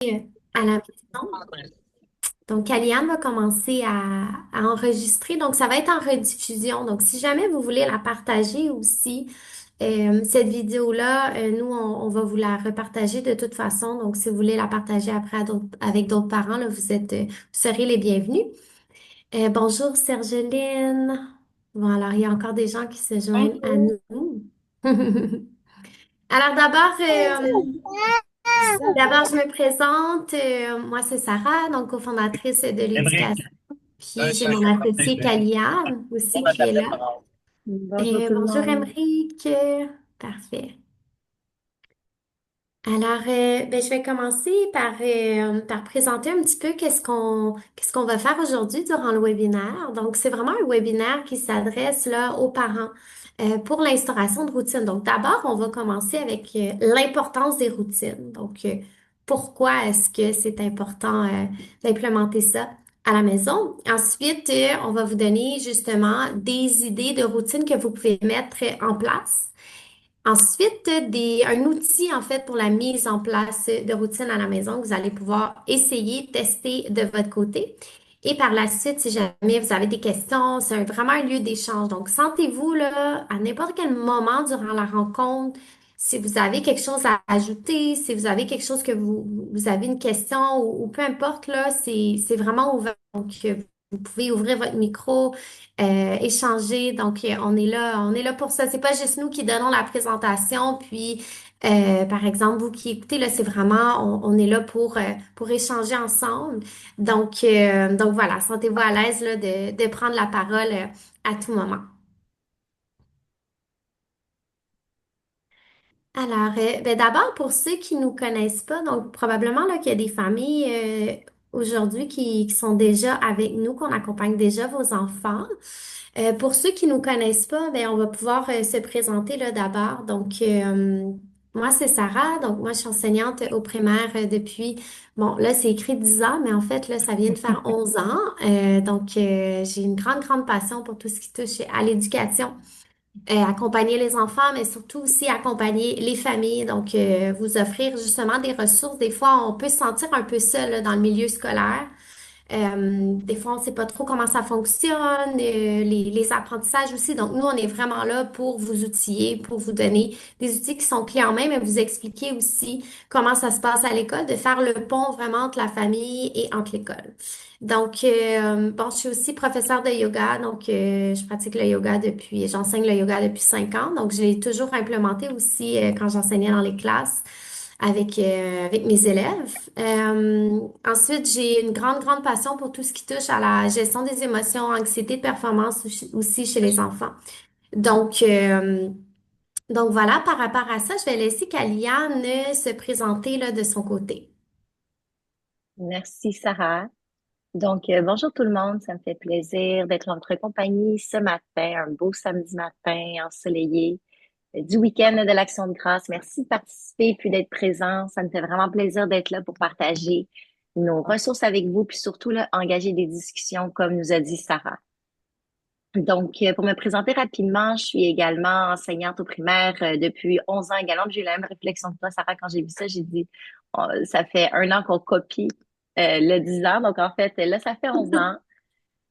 À la maison. Donc, Aliane va commencer à enregistrer. Donc, ça va être en rediffusion. Donc, si jamais vous voulez la partager aussi, cette vidéo-là, nous, on va vous la repartager de toute façon. Donc, si vous voulez la partager après avec d'autres parents, là, vous serez les bienvenus. Bonjour, Sergeline. Bon, alors, il y a encore des gens qui se joignent à Bonjour. nous. Alors, d'abord, je me présente. Moi, c'est Sarah, donc cofondatrice de l'éducation. Puis j'ai mon associé Kaliane aussi qui est là. Bonjour tout le Bonjour monde. Emric. Parfait. Alors, ben, je vais commencer par présenter un petit peu qu'est-ce qu'on va faire aujourd'hui durant le webinaire. Donc, c'est vraiment un webinaire qui s'adresse là aux parents pour l'instauration de routines. Donc, d'abord, on va commencer avec l'importance des routines. Donc, pourquoi est-ce que c'est important d'implémenter ça à la maison? Ensuite, on va vous donner justement des idées de routines que vous pouvez mettre en place. Ensuite, un outil en fait pour la mise en place de routines à la maison que vous allez pouvoir essayer, tester de votre côté. Et par la suite, si jamais vous avez des questions, c'est vraiment un lieu d'échange. Donc, sentez-vous là à n'importe quel moment durant la rencontre. Si vous avez quelque chose à ajouter, si vous avez quelque chose que vous avez une question ou peu importe là, c'est vraiment ouvert. Donc, vous pouvez ouvrir votre micro, échanger. Donc, on est là pour ça. C'est pas juste nous qui donnons la présentation, puis par exemple, vous qui écoutez, là, c'est vraiment, on est là pour échanger ensemble. Donc voilà, sentez-vous à l'aise là, de prendre la parole à tout moment. Alors, ben d'abord, pour ceux qui nous connaissent pas, donc probablement là, qu'il y a des familles aujourd'hui qui sont déjà avec nous, qu'on accompagne déjà vos enfants. Pour ceux qui nous connaissent pas, ben, on va pouvoir se présenter là d'abord. Donc, moi, c'est Sarah. Donc, moi, je suis enseignante au primaire depuis, bon, là, c'est écrit 10 ans, mais en fait, là, ça vient de faire 11 ans. J'ai une grande, grande passion pour tout ce qui touche à l'éducation, accompagner les enfants, mais surtout aussi accompagner les familles. Donc, vous offrir justement des ressources. Des fois, on peut se sentir un peu seul là, dans le milieu scolaire. Des fois, on ne sait pas trop comment ça fonctionne, les apprentissages aussi. Donc, nous, on est vraiment là pour vous outiller, pour vous donner des outils qui sont clés en main, mais vous expliquer aussi comment ça se passe à l'école, de faire le pont vraiment entre la famille et entre l'école. Donc, bon, je suis aussi professeure de yoga, donc je pratique le yoga j'enseigne le yoga depuis 5 ans, donc je l'ai toujours implémenté aussi quand j'enseignais dans les classes avec mes élèves. Ensuite, j'ai une grande, grande passion pour tout ce qui touche à la gestion des émotions, anxiété de performance aussi chez les enfants. Donc, euh, donc voilà, par rapport à ça, je vais laisser Kaliane se présenter là, de son côté. Merci Sarah. Bonjour tout le monde. Ça me fait plaisir d'être en votre compagnie ce matin, un beau samedi matin ensoleillé, du week-end de l'Action de grâce. Merci de participer puis d'être présent. Ça me fait vraiment plaisir d'être là pour partager nos ressources avec vous puis surtout là, engager des discussions comme nous a dit Sarah. Pour me présenter rapidement, je suis également enseignante au primaire depuis 11 ans également. Puis j'ai eu la même réflexion que toi, Sarah, quand j'ai vu ça, j'ai dit, oh, ça fait un an qu'on copie le 10 ans. Donc, en fait, là, ça fait 11 ans.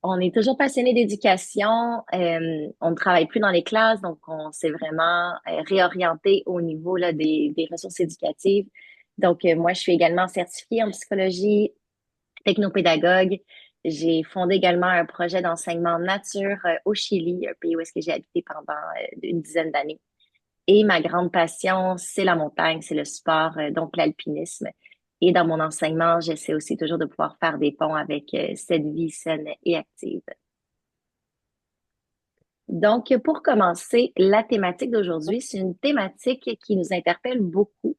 On est toujours passionné d'éducation. On ne travaille plus dans les classes, donc on s'est vraiment réorienté au niveau là, des ressources éducatives. Moi, je suis également certifiée en psychologie, technopédagogue. J'ai fondé également un projet d'enseignement nature au Chili, un pays où est-ce que j'ai habité pendant une dizaine d'années. Et ma grande passion, c'est la montagne, c'est le sport, donc l'alpinisme. Et dans mon enseignement, j'essaie aussi toujours de pouvoir faire des ponts avec cette vie saine et active. Pour commencer, la thématique d'aujourd'hui, c'est une thématique qui nous interpelle beaucoup.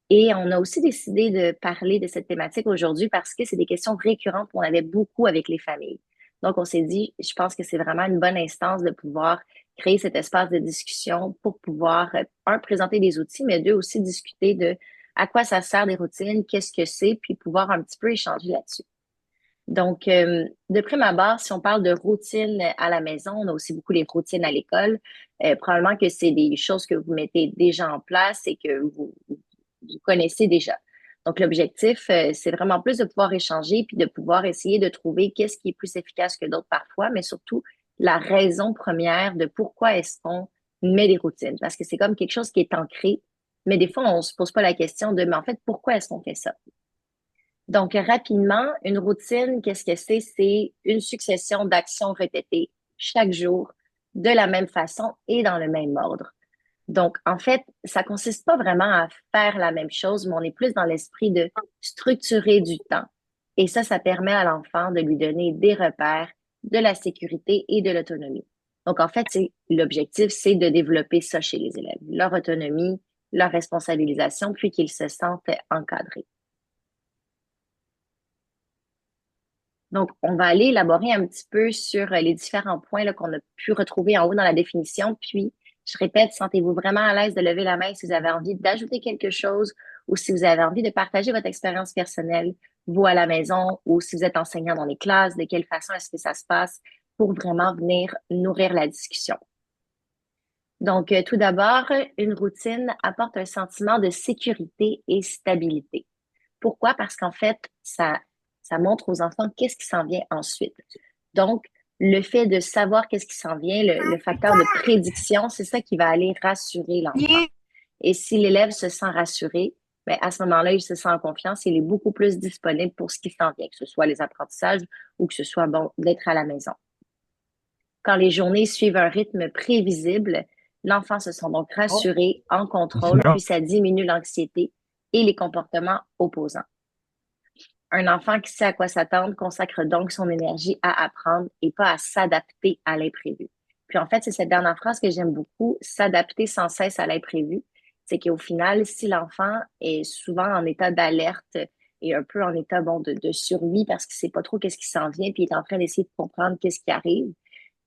Et on a aussi décidé de parler de cette thématique aujourd'hui parce que c'est des questions récurrentes qu'on avait beaucoup avec les familles. Donc, on s'est dit, je pense que c'est vraiment une bonne instance de pouvoir créer cet espace de discussion pour pouvoir, un, présenter des outils, mais deux, aussi discuter de à quoi ça sert des routines, qu'est-ce que c'est, puis pouvoir un petit peu échanger là-dessus. De prime abord, si on parle de routine à la maison, on a aussi beaucoup les routines à l'école. Probablement que c'est des choses que vous mettez déjà en place et que vous connaissez déjà. Donc, l'objectif, c'est vraiment plus de pouvoir échanger puis de pouvoir essayer de trouver qu'est-ce qui est plus efficace que d'autres parfois, mais surtout la raison première de pourquoi est-ce qu'on met des routines. Parce que c'est comme quelque chose qui est ancré, mais des fois, on se pose pas la question de, mais en fait, pourquoi est-ce qu'on fait ça? Donc, rapidement, une routine, qu'est-ce que c'est? C'est une succession d'actions répétées chaque jour de la même façon et dans le même ordre. Donc, en fait, ça consiste pas vraiment à faire la même chose, mais on est plus dans l'esprit de structurer du temps. Et ça permet à l'enfant de lui donner des repères, de la sécurité et de l'autonomie. Donc, en fait, l'objectif, c'est de développer ça chez les élèves, leur autonomie, leur responsabilisation, puis qu'ils se sentent encadrés. Donc, on va aller élaborer un petit peu sur les différents points là, qu'on a pu retrouver en haut dans la définition. Puis, je répète, sentez-vous vraiment à l'aise de lever la main si vous avez envie d'ajouter quelque chose ou si vous avez envie de partager votre expérience personnelle, vous à la maison, ou si vous êtes enseignant dans les classes, de quelle façon est-ce que ça se passe pour vraiment venir nourrir la discussion. Donc, tout d'abord, une routine apporte un sentiment de sécurité et stabilité. Pourquoi? Parce qu'en fait, ça montre aux enfants qu'est-ce qui s'en vient ensuite. Donc, le fait de savoir qu'est-ce qui s'en vient, le facteur de prédiction, c'est ça qui va aller rassurer l'enfant. Et si l'élève se sent rassuré, ben à ce moment-là, il se sent en confiance, il est beaucoup plus disponible pour ce qui s'en vient, que ce soit les apprentissages ou que ce soit bon d'être à la maison. Quand les journées suivent un rythme prévisible, l'enfant se sent donc rassuré, en contrôle, puis ça diminue l'anxiété et les comportements opposants. Un enfant qui sait à quoi s'attendre consacre donc son énergie à apprendre et pas à s'adapter à l'imprévu. Puis en fait, c'est cette dernière phrase que j'aime beaucoup, s'adapter sans cesse à l'imprévu. C'est qu'au final, si l'enfant est souvent en état d'alerte et un peu en état bon de survie parce qu'il sait pas trop qu'est-ce qui s'en vient, puis il est en train d'essayer de comprendre qu'est-ce qui arrive,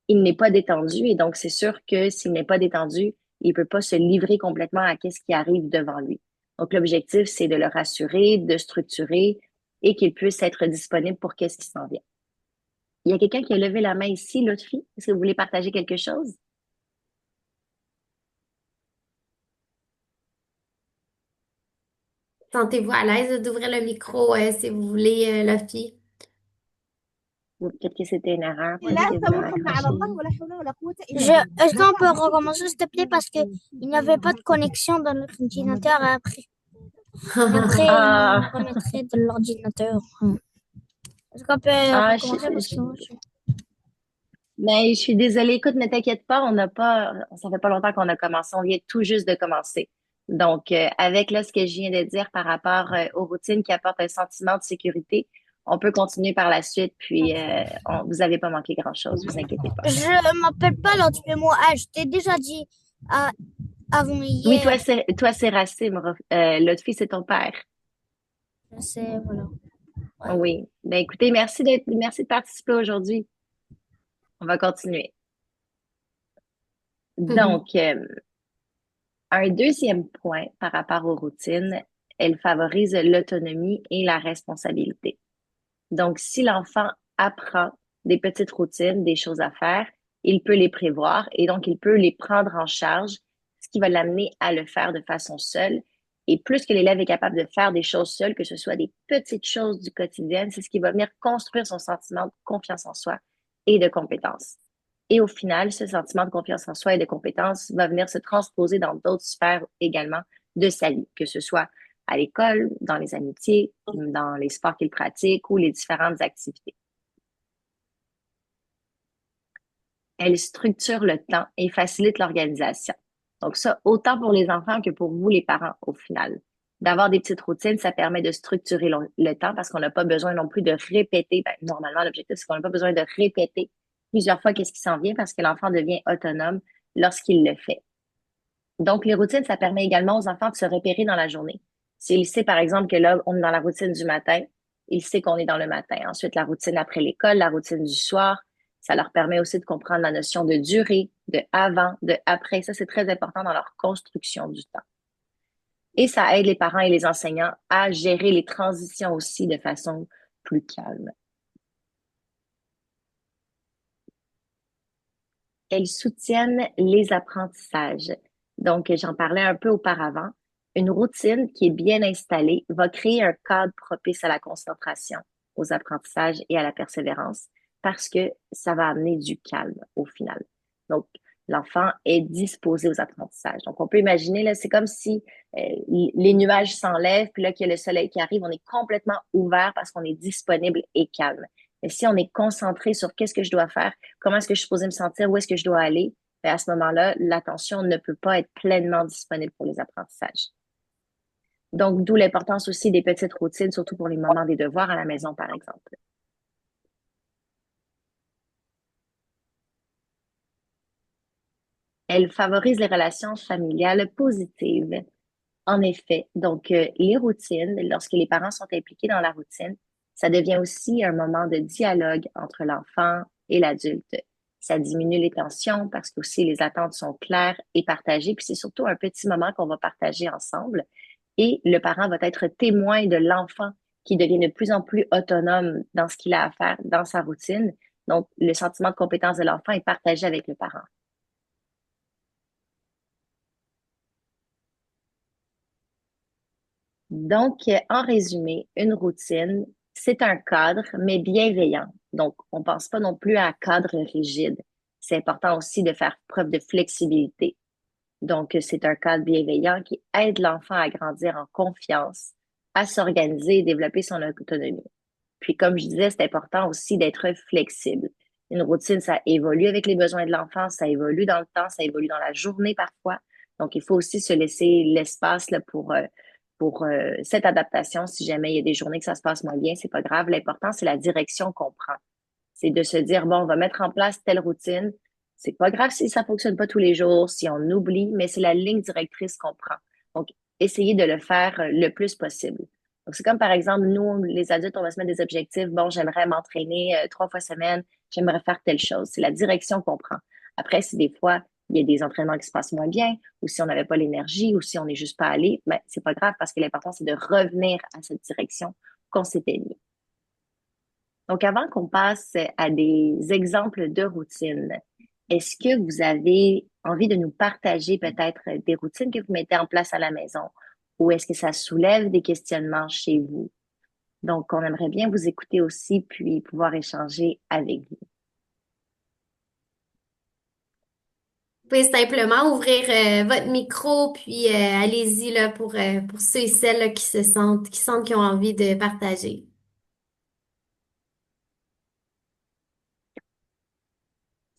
il n'est pas détendu et donc c'est sûr que s'il n'est pas détendu, il peut pas se livrer complètement à qu'est-ce qui arrive devant lui. Donc l'objectif, c'est de le rassurer, de structurer et qu'il puisse être disponible pour qu'est-ce qui s'en vient. Il y a quelqu'un qui a levé la main ici, l'autre fille. Est-ce que vous voulez partager quelque chose? Sentez-vous à l'aise d'ouvrir le micro si vous voulez, Luffy. Ou peut-être que c'était une erreur, peut-être que vous avez accroché. Est-ce qu'on peut recommencer, s'il te plaît, parce que il n'y avait pas de connexion dans l'ordinateur après. Après, il me Ah, remettrait de l'ordinateur. Est-ce qu'on peut ah, recommencer parce que moi, mais je suis désolée. Écoute, ne t'inquiète pas, on n'a pas, ça fait pas longtemps qu'on a commencé. On vient tout juste de commencer. Donc, avec là ce que je viens de dire par rapport aux routines qui apportent un sentiment de sécurité, on peut continuer par la suite. Puis, vous avez pas manqué grand-chose, vous inquiétez pas. je m'appelle pas l'autre, mais moi, je t'ai déjà dit euh, avant Oui, hier. toi, c'est Racine. L'autre fille, c'est ton père. C'est, voilà. Ouais. Oui. Ben, écoutez, merci de participer aujourd'hui. On va continuer. Donc, un deuxième point par rapport aux routines, elles favorisent l'autonomie et la responsabilité. Donc, si l'enfant apprend des petites routines, des choses à faire, il peut les prévoir et donc il peut les prendre en charge, ce qui va l'amener à le faire de façon seule. Et plus que l'élève est capable de faire des choses seul, que ce soit des petites choses du quotidien, c'est ce qui va venir construire son sentiment de confiance en soi et de compétence. Et au final, ce sentiment de confiance en soi et de compétence va venir se transposer dans d'autres sphères également de sa vie, que ce soit à l'école, dans les amitiés, dans les sports qu'il pratique ou les différentes activités. Elle structure le temps et facilite l'organisation. Donc ça, autant pour les enfants que pour vous, les parents, au final. D'avoir des petites routines, ça permet de structurer le temps parce qu'on n'a pas besoin non plus de répéter. Ben, normalement, l'objectif, c'est qu'on n'a pas besoin de répéter plusieurs fois qu'est-ce qui s'en vient parce que l'enfant devient autonome lorsqu'il le fait. Donc, les routines, ça permet également aux enfants de se repérer dans la journée. S'il sait, par exemple, que là, on est dans la routine du matin, il sait qu'on est dans le matin. Ensuite, la routine après l'école, la routine du soir, ça leur permet aussi de comprendre la notion de durée, de avant, de après. Ça, c'est très important dans leur construction du temps. Et ça aide les parents et les enseignants à gérer les transitions aussi de façon plus calme. Elles soutiennent les apprentissages. Donc, j'en parlais un peu auparavant. une routine qui est bien installée va créer un cadre propice à la concentration, aux apprentissages et à la persévérance parce que ça va amener du calme au final. Donc, l'enfant est disposé aux apprentissages. Donc, on peut imaginer, là, c'est comme si les nuages s'enlèvent, puis là, qu'il y a le soleil qui arrive, on est complètement ouvert parce qu'on est disponible et calme. Mais si on est concentré sur qu'est-ce que je dois faire, comment est-ce que je suis supposé me sentir, où est-ce que je dois aller, ben à ce moment-là, l'attention ne peut pas être pleinement disponible pour les apprentissages. Donc, d'où l'importance aussi des petites routines, surtout pour les moments des devoirs à la maison, par exemple. Elle favorise les relations familiales positives. En effet, donc les routines, lorsque les parents sont impliqués dans la routine, ça devient aussi un moment de dialogue entre l'enfant et l'adulte. Ça diminue les tensions parce que aussi les attentes sont claires et partagées, puis c'est surtout un petit moment qu'on va partager ensemble. Et le parent va être témoin de l'enfant qui devient de plus en plus autonome dans ce qu'il a à faire dans sa routine. Donc, le sentiment de compétence de l'enfant est partagé avec le parent. Donc, en résumé, une routine, c'est un cadre, mais bienveillant. Donc, on pense pas non plus à un cadre rigide. C'est important aussi de faire preuve de flexibilité. Donc, c'est un cadre bienveillant qui aide l'enfant à grandir en confiance, à s'organiser et développer son autonomie. Puis, comme je disais, c'est important aussi d'être flexible. Une routine, ça évolue avec les besoins de l'enfant, ça évolue dans le temps, ça évolue dans la journée parfois. Donc, il faut aussi se laisser l'espace là, pour cette adaptation. Si jamais il y a des journées que ça se passe moins bien, c'est pas grave. L'important, c'est la direction qu'on prend. C'est de se dire, bon, on va mettre en place telle routine. C'est pas grave si ça fonctionne pas tous les jours, si on oublie, mais c'est la ligne directrice qu'on prend. Donc, essayez de le faire le plus possible. Donc, c'est comme par exemple, nous, les adultes, on va se mettre des objectifs. Bon, j'aimerais m'entraîner 3 fois semaine, j'aimerais faire telle chose. C'est la direction qu'on prend. Après, si des fois, il y a des entraînements qui se passent moins bien, ou si on n'avait pas l'énergie, ou si on n'est juste pas allé, ben, c'est pas grave parce que l'important, c'est de revenir à cette direction qu'on s'était mis. Donc, avant qu'on passe à des exemples de routines, est-ce que vous avez envie de nous partager peut-être des routines que vous mettez en place à la maison ou est-ce que ça soulève des questionnements chez vous? Donc, on aimerait bien vous écouter aussi puis pouvoir échanger avec vous. Vous pouvez simplement ouvrir votre micro, puis allez-y là pour ceux et celles là, qui sentent qu'ils ont envie de partager.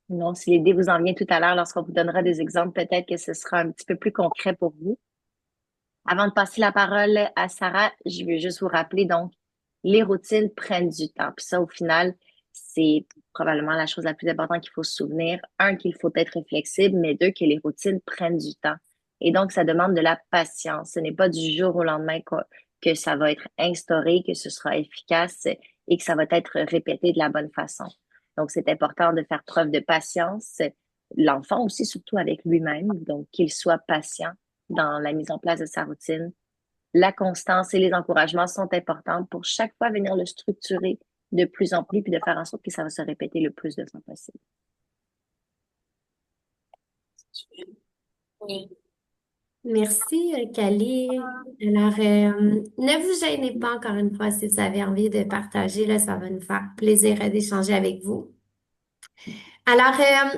Non, si l'idée vous en vient tout à l'heure, lorsqu'on vous donnera des exemples, peut-être que ce sera un petit peu plus concret pour vous. Avant de passer la parole à Sarah, je veux juste vous rappeler, donc, les routines prennent du temps. Puis ça, au final, c'est probablement la chose la plus importante qu'il faut se souvenir. Un, qu'il faut être flexible, mais deux, que les routines prennent du temps. Et donc, ça demande de la patience. Ce n'est pas du jour au lendemain que ça va être instauré, que ce sera efficace et que ça va être répété de la bonne façon. Donc, c'est important de faire preuve de patience. L'enfant aussi, surtout avec lui-même, donc qu'il soit patient dans la mise en place de sa routine. La constance et les encouragements sont importants pour chaque fois venir le structurer de plus en plus puis de faire en sorte que ça va se répéter le plus de fois possible. Oui. Merci, Kali. Alors, ne vous gênez pas encore une fois si vous avez envie de partager, là, ça va nous faire plaisir d'échanger avec vous. Alors,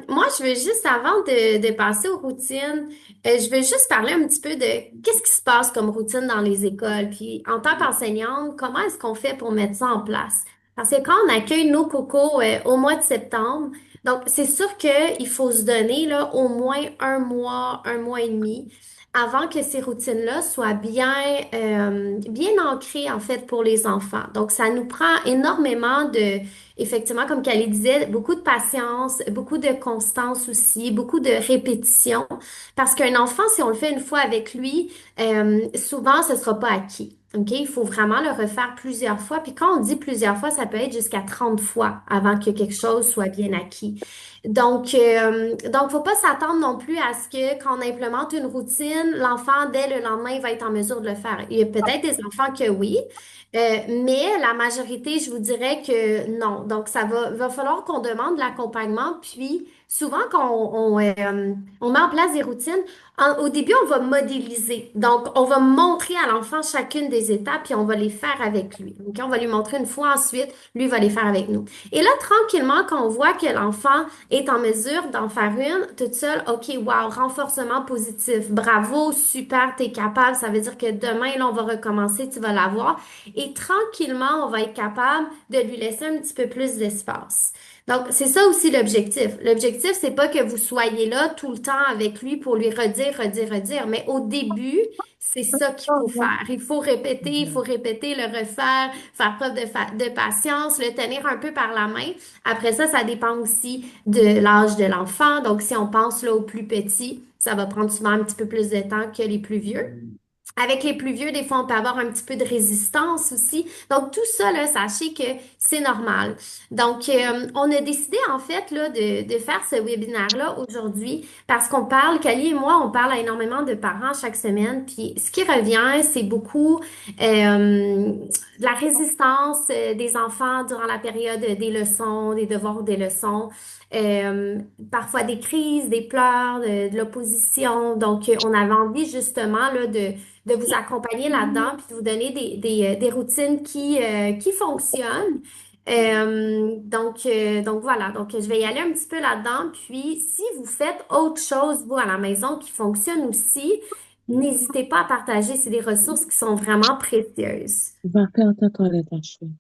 moi, je veux juste, avant de passer aux routines, je veux juste parler un petit peu de qu'est-ce qui se passe comme routine dans les écoles. Puis, en tant qu'enseignante, comment est-ce qu'on fait pour mettre ça en place? Parce que quand on accueille nos cocos au mois de septembre, donc c'est sûr qu'il faut se donner là, au moins un mois et demi, avant que ces routines-là soient bien ancrées en fait pour les enfants. Donc, ça nous prend énormément effectivement, comme Kelly disait, beaucoup de patience, beaucoup de constance aussi, beaucoup de répétition. Parce qu'un enfant, si on le fait une fois avec lui, souvent, ce sera pas acquis. OK? Il faut vraiment le refaire plusieurs fois. Puis quand on dit plusieurs fois, ça peut être jusqu'à 30 fois avant que quelque chose soit bien acquis. Donc, faut pas s'attendre non plus à ce que quand on implémente une routine, l'enfant, dès le lendemain, il va être en mesure de le faire. Il y a peut-être des enfants que oui, mais la majorité, je vous dirais que non. Donc, va falloir qu'on demande de l'accompagnement, puis souvent quand on met en place des routines, au début, on va modéliser. Donc, on va montrer à l'enfant chacune des étapes, puis on va les faire avec lui. OK? On va lui montrer une fois, ensuite, lui va les faire avec nous. Et là, tranquillement, quand on voit que l'enfant est en mesure d'en faire une toute seule, OK, wow, renforcement positif. Bravo, super, t'es capable. Ça veut dire que demain, là, on va recommencer, tu vas l'avoir. Et tranquillement, on va être capable de lui laisser un petit peu plus d'espace. Donc, c'est ça aussi l'objectif. L'objectif, c'est pas que vous soyez là tout le temps avec lui pour lui redire, redire, redire. Mais au début, c'est ça qu'il faut faire. Il faut répéter, le refaire, faire preuve de patience, le tenir un peu par la main. Après ça, ça dépend aussi de l'âge de l'enfant. Donc, si on pense là aux plus petits, ça va prendre souvent un petit peu plus de temps que les plus vieux. Avec les plus vieux, des fois, on peut avoir un petit peu de résistance aussi. Donc, tout ça, là, sachez que c'est normal. Donc, on a décidé, en fait, là, de faire ce webinaire-là aujourd'hui parce qu'on parle, Kali et moi, on parle à énormément de parents chaque semaine. Puis, ce qui revient, c'est beaucoup de la résistance des enfants durant la période des leçons, des devoirs ou des leçons. Euh, Parfois des crises, des pleurs, de l'opposition. Donc, on avait envie justement là, de vous accompagner là-dedans, puis de vous donner des routines qui fonctionnent. Donc voilà, donc je vais y aller un petit peu là-dedans. Puis si vous faites autre chose, vous, à la maison, qui fonctionne aussi, n'hésitez pas à partager. C'est des ressources qui sont vraiment précieuses. Va faire ta toilette à cheveux.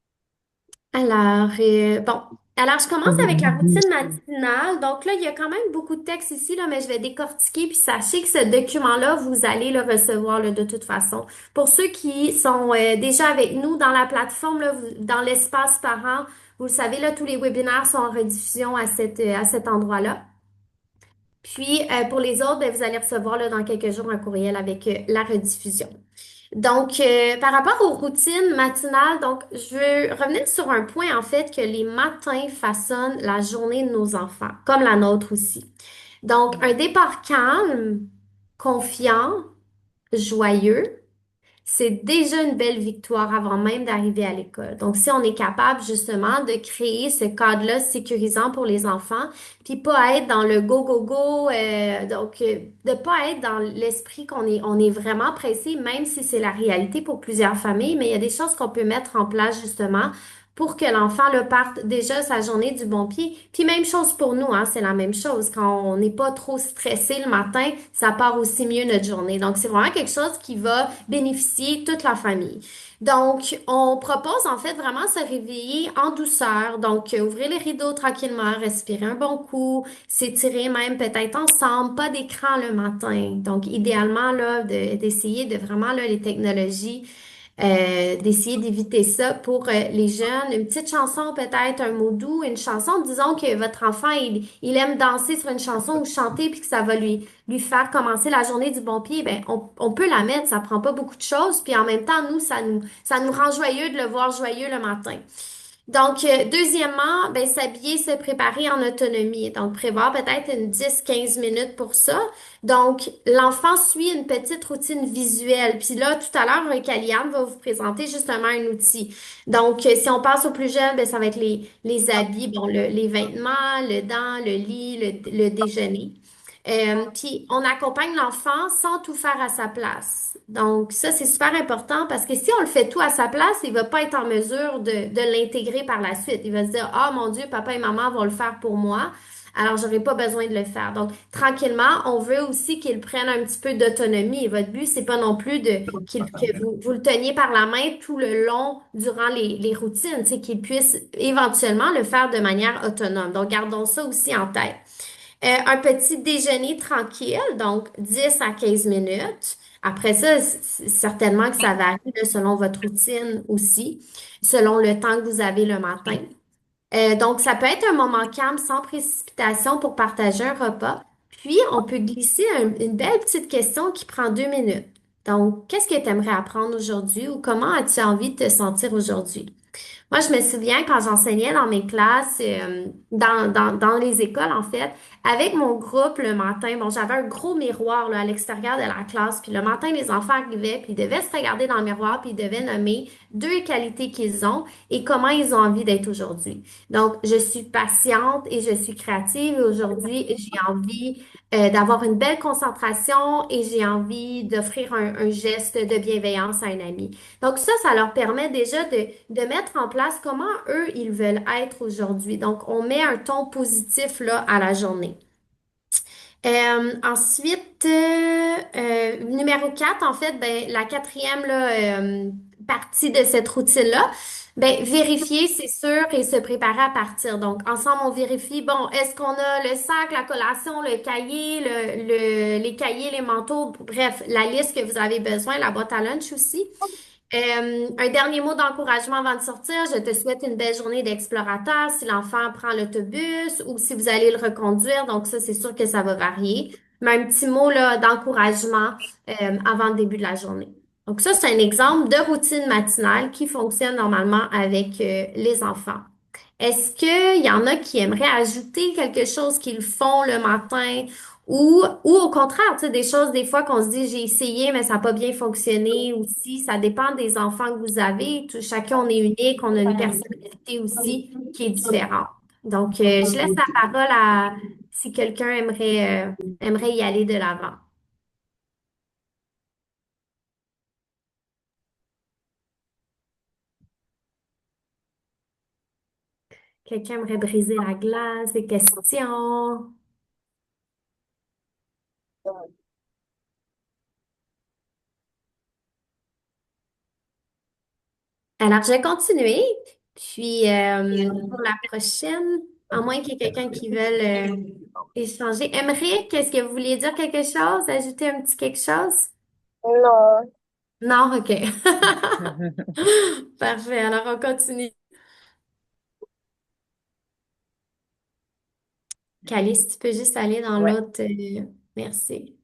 Alors je commence avec la routine matinale. Donc là, il y a quand même beaucoup de texte ici, là, mais je vais décortiquer. Puis sachez que ce document-là, vous allez le recevoir là, de toute façon. Pour ceux qui sont déjà avec nous dans la plateforme, là, dans l'espace parent, vous le savez, là, tous les webinaires sont en rediffusion à cet endroit-là. Puis pour les autres, ben, vous allez recevoir là, dans quelques jours un courriel avec la rediffusion. Donc, par rapport aux routines matinales, donc, je veux revenir sur un point, en fait, que les matins façonnent la journée de nos enfants, comme la nôtre aussi. Donc, un départ calme, confiant, joyeux, c'est déjà une belle victoire avant même d'arriver à l'école. Donc, si on est capable justement de créer ce cadre-là sécurisant pour les enfants, puis pas être dans le go, go, go, de pas être dans l'esprit on est vraiment pressé, même si c'est la réalité pour plusieurs familles, mais il y a des choses qu'on peut mettre en place justement pour que l'enfant le parte déjà sa journée du bon pied. Puis même chose pour nous, hein, c'est la même chose. Quand on n'est pas trop stressé le matin, ça part aussi mieux notre journée. Donc, c'est vraiment quelque chose qui va bénéficier toute la famille. Donc, on propose en fait vraiment se réveiller en douceur. Donc, ouvrir les rideaux tranquillement, respirer un bon coup, s'étirer même peut-être ensemble, pas d'écran le matin. Donc, idéalement, là, d'essayer de vraiment, là, les technologies d'essayer d'éviter ça pour les jeunes. Une petite chanson, peut-être un mot doux, une chanson. Disons que votre enfant, il aime danser sur une chanson ou chanter, puis que ça va lui faire commencer la journée du bon pied. Ben, on peut la mettre, ça prend pas beaucoup de choses. Puis en même temps, nous, ça nous rend joyeux de le voir joyeux le matin. Donc, deuxièmement, ben, s'habiller, se préparer en autonomie. Donc, prévoir peut-être une 10-15 minutes pour ça. Donc, l'enfant suit une petite routine visuelle. Puis là, tout à l'heure, Kaliane va vous présenter justement un outil. Donc, si on passe au plus jeune, ben, ça va être les habits, bon, les vêtements, le dent, le lit, le déjeuner. Puis, on accompagne l'enfant sans tout faire à sa place. Donc, ça, c'est super important parce que si on le fait tout à sa place, il va pas être en mesure de l'intégrer par la suite. Il va se dire, ah, mon Dieu, papa et maman vont le faire pour moi. Alors, j'aurai pas besoin de le faire. Donc, tranquillement, on veut aussi qu'il prenne un petit peu d'autonomie. Et votre but, c'est pas non plus que vous le teniez par la main tout le long durant les routines. C'est qu'il puisse éventuellement le faire de manière autonome. Donc, gardons ça aussi en tête. Un petit déjeuner tranquille, donc 10 à 15 minutes. Après ça, certainement que ça varie là, selon votre routine aussi, selon le temps que vous avez le matin. Donc, ça peut être un moment calme sans précipitation pour partager un repas. Puis, on peut glisser une belle petite question qui prend 2 minutes. Donc, qu'est-ce que tu aimerais apprendre aujourd'hui ou comment as-tu envie de te sentir aujourd'hui? Moi, je me souviens quand j'enseignais dans mes classes, dans les écoles, en fait, avec mon groupe le matin, bon, j'avais un gros miroir là, à l'extérieur de la classe, puis le matin, les enfants arrivaient, puis ils devaient se regarder dans le miroir, puis ils devaient nommer deux qualités qu'ils ont et comment ils ont envie d'être aujourd'hui. Donc, je suis patiente et je suis créative et aujourd'hui, j'ai envie d'avoir une belle concentration et j'ai envie d'offrir un geste de bienveillance à un ami. Donc ça leur permet déjà de mettre en place comment eux, ils veulent être aujourd'hui. Donc, on met un ton positif là à la journée. Ensuite, numéro 4, en fait, ben, la quatrième là, partie de cette routine-là, ben, vérifier, c'est sûr, et se préparer à partir. Donc, ensemble, on vérifie, bon, est-ce qu'on a le sac, la collation, le cahier, les cahiers, les manteaux, bref, la liste que vous avez besoin, la boîte à lunch aussi. Un dernier mot d'encouragement avant de sortir. Je te souhaite une belle journée d'explorateur si l'enfant prend l'autobus ou si vous allez le reconduire. Donc ça, c'est sûr que ça va varier. Mais un petit mot là, d'encouragement avant le début de la journée. Donc ça, c'est un exemple de routine matinale qui fonctionne normalement avec les enfants. Est-ce qu'il y en a qui aimeraient ajouter quelque chose qu'ils font le matin ou au contraire, tu sais, des choses des fois qu'on se dit j'ai essayé mais ça n'a pas bien fonctionné aussi. Ça dépend des enfants que vous avez. Chacun on est unique, on a une personnalité aussi qui est différente. Donc, je laisse la parole à si quelqu'un aimerait y aller de l'avant. Quelqu'un aimerait briser la glace, des questions. Alors, je vais continuer. Puis, pour la prochaine, à moins qu'il y ait quelqu'un qui veuille échanger. Émeric, est-ce que vous vouliez dire quelque chose? Ajouter un petit quelque chose? Non. Non, OK. Parfait. Alors, on continue. Calice, tu peux juste aller dans Ouais. l'autre. Merci.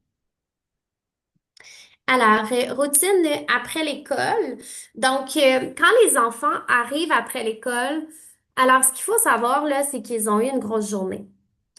Alors, routine après l'école. Donc, quand les enfants arrivent après l'école, alors ce qu'il faut savoir là, c'est qu'ils ont eu une grosse journée.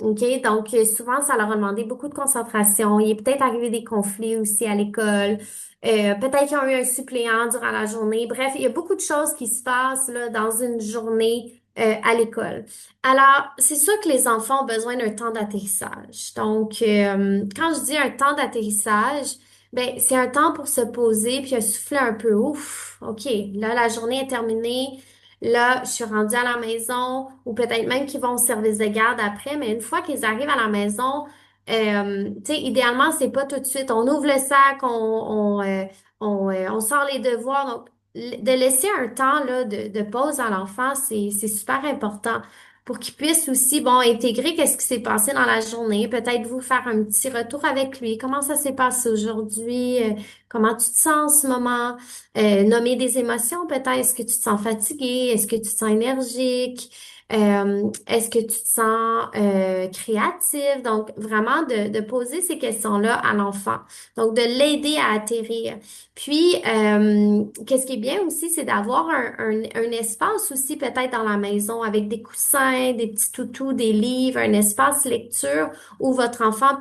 OK? Donc, souvent, ça leur a demandé beaucoup de concentration. Il est peut-être arrivé des conflits aussi à l'école. Peut-être qu'ils ont eu un suppléant durant la journée. Bref, il y a beaucoup de choses qui se passent là, dans une journée à l'école. Alors, c'est sûr que les enfants ont besoin d'un temps d'atterrissage. Donc, quand je dis un temps d'atterrissage, ben, c'est un temps pour se poser puis souffler un peu. Ouf, OK, là, la journée est terminée. Là, je suis rendue à la maison ou peut-être même qu'ils vont au service de garde après, mais une fois qu'ils arrivent à la maison, tu sais, idéalement, c'est pas tout de suite. On ouvre le sac, on sort les devoirs. Donc, de laisser un temps là, de pause à l'enfant, c'est super important pour qu'il puisse aussi, bon, intégrer qu'est-ce qui s'est passé dans la journée. Peut-être vous faire un petit retour avec lui. Comment ça s'est passé aujourd'hui? Comment tu te sens en ce moment? Nommer des émotions, peut-être. Est-ce que tu te sens fatigué? Est-ce que tu te sens énergique? Est-ce que tu te sens créatif? Donc, vraiment de poser ces questions-là à l'enfant. Donc, de l'aider à atterrir. Puis, qu'est-ce qui est bien aussi, c'est d'avoir un espace aussi peut-être dans la maison avec des coussins, des petits toutous, des livres, un espace lecture où votre enfant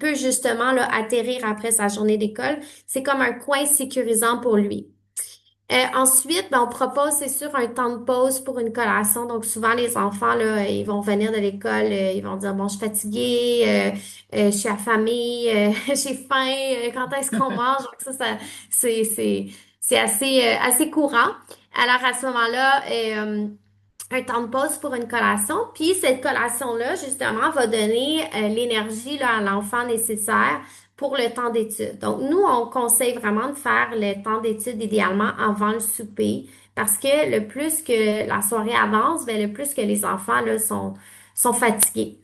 peut justement là, atterrir après sa journée d'école. C'est comme un coin sécurisant pour lui. Ensuite, ben, on propose, c'est sûr, un temps de pause pour une collation. Donc, souvent, les enfants, là, ils vont venir de l'école, ils vont dire, bon, je suis fatiguée, je suis affamée, j'ai faim, quand est-ce qu'on mange? Donc, c'est assez courant. Alors, à ce moment-là, un temps de pause pour une collation. Puis cette collation-là, justement, va donner l'énergie là, à l'enfant nécessaire pour le temps d'étude. Donc, nous, on conseille vraiment de faire le temps d'étude idéalement avant le souper parce que le plus que la soirée avance, ben, le plus que les enfants là, sont fatigués.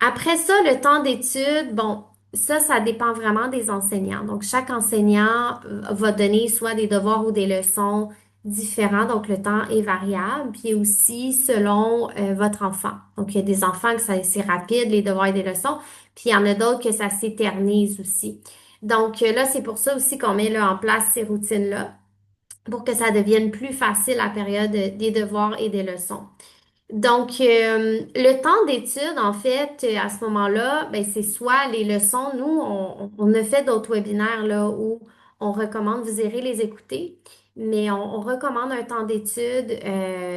Après ça, le temps d'étude, bon, ça dépend vraiment des enseignants. Donc, chaque enseignant va donner soit des devoirs ou des leçons différents. Donc, le temps est variable. Puis aussi selon votre enfant. Donc, il y a des enfants que c'est rapide, les devoirs et des leçons. Puis, il y en a d'autres que ça s'éternise aussi. Donc, là, c'est pour ça aussi qu'on met là, en place ces routines-là. pour que ça devienne plus facile la période des devoirs et des leçons. Donc, le temps d'étude, en fait, à ce moment-là, ben, c'est soit les leçons, nous, on a fait d'autres webinaires là, où on recommande, vous irez les écouter, mais on recommande un temps d'étude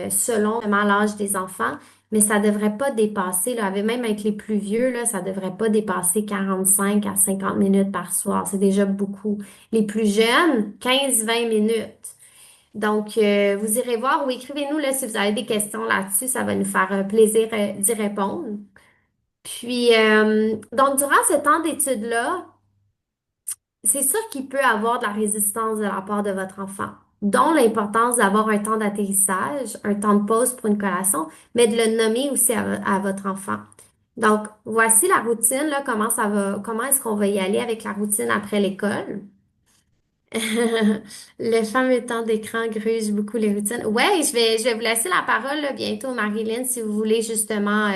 selon vraiment l'âge des enfants, mais ça devrait pas dépasser, là, même avec les plus vieux, là, ça devrait pas dépasser 45 à 50 minutes par soir. C'est déjà beaucoup. Les plus jeunes, 15-20 minutes. Donc, vous irez voir ou écrivez-nous là, si vous avez des questions là-dessus. Ça va nous faire plaisir d'y répondre. Puis, donc, durant ce temps d'études-là, c'est sûr qu'il peut avoir de la résistance de la part de votre enfant, dont l'importance d'avoir un temps d'atterrissage, un temps de pause pour une collation, mais de le nommer aussi à votre enfant. Donc, voici la routine, là, comment est-ce qu'on va y aller avec la routine après l'école. Le fameux temps d'écran gruge beaucoup les routines. Ouais, je vais vous laisser la parole là, bientôt, Marilyn, si vous voulez justement,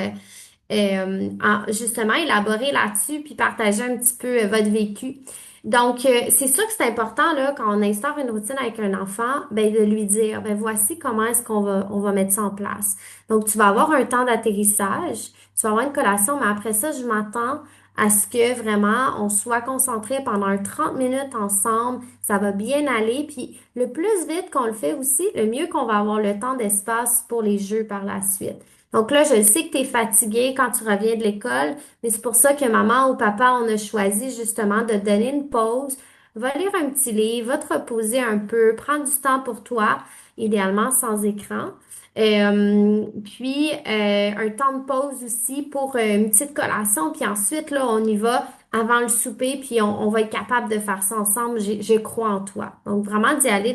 justement élaborer là-dessus puis partager un petit peu votre vécu. Donc, c'est sûr que c'est important là, quand on instaure une routine avec un enfant, ben, de lui dire, ben, voici comment est-ce qu'on va mettre ça en place. Donc, tu vas avoir un temps d'atterrissage, tu vas avoir une collation, mais après ça, je m'attends à ce que vraiment on soit concentré pendant 30 minutes ensemble. Ça va bien aller. Puis le plus vite qu'on le fait aussi, le mieux qu'on va avoir le temps d'espace pour les jeux par la suite. Donc là, je sais que tu es fatigué quand tu reviens de l'école, mais c'est pour ça que maman ou papa, on a choisi justement de te donner une pause. Va lire un petit livre, va te reposer un peu, prends du temps pour toi, idéalement sans écran. Puis un temps de pause aussi pour une petite collation. Puis ensuite, là, on y va avant le souper, puis on va être capable de faire ça ensemble. Je crois en toi. Donc vraiment d'y aller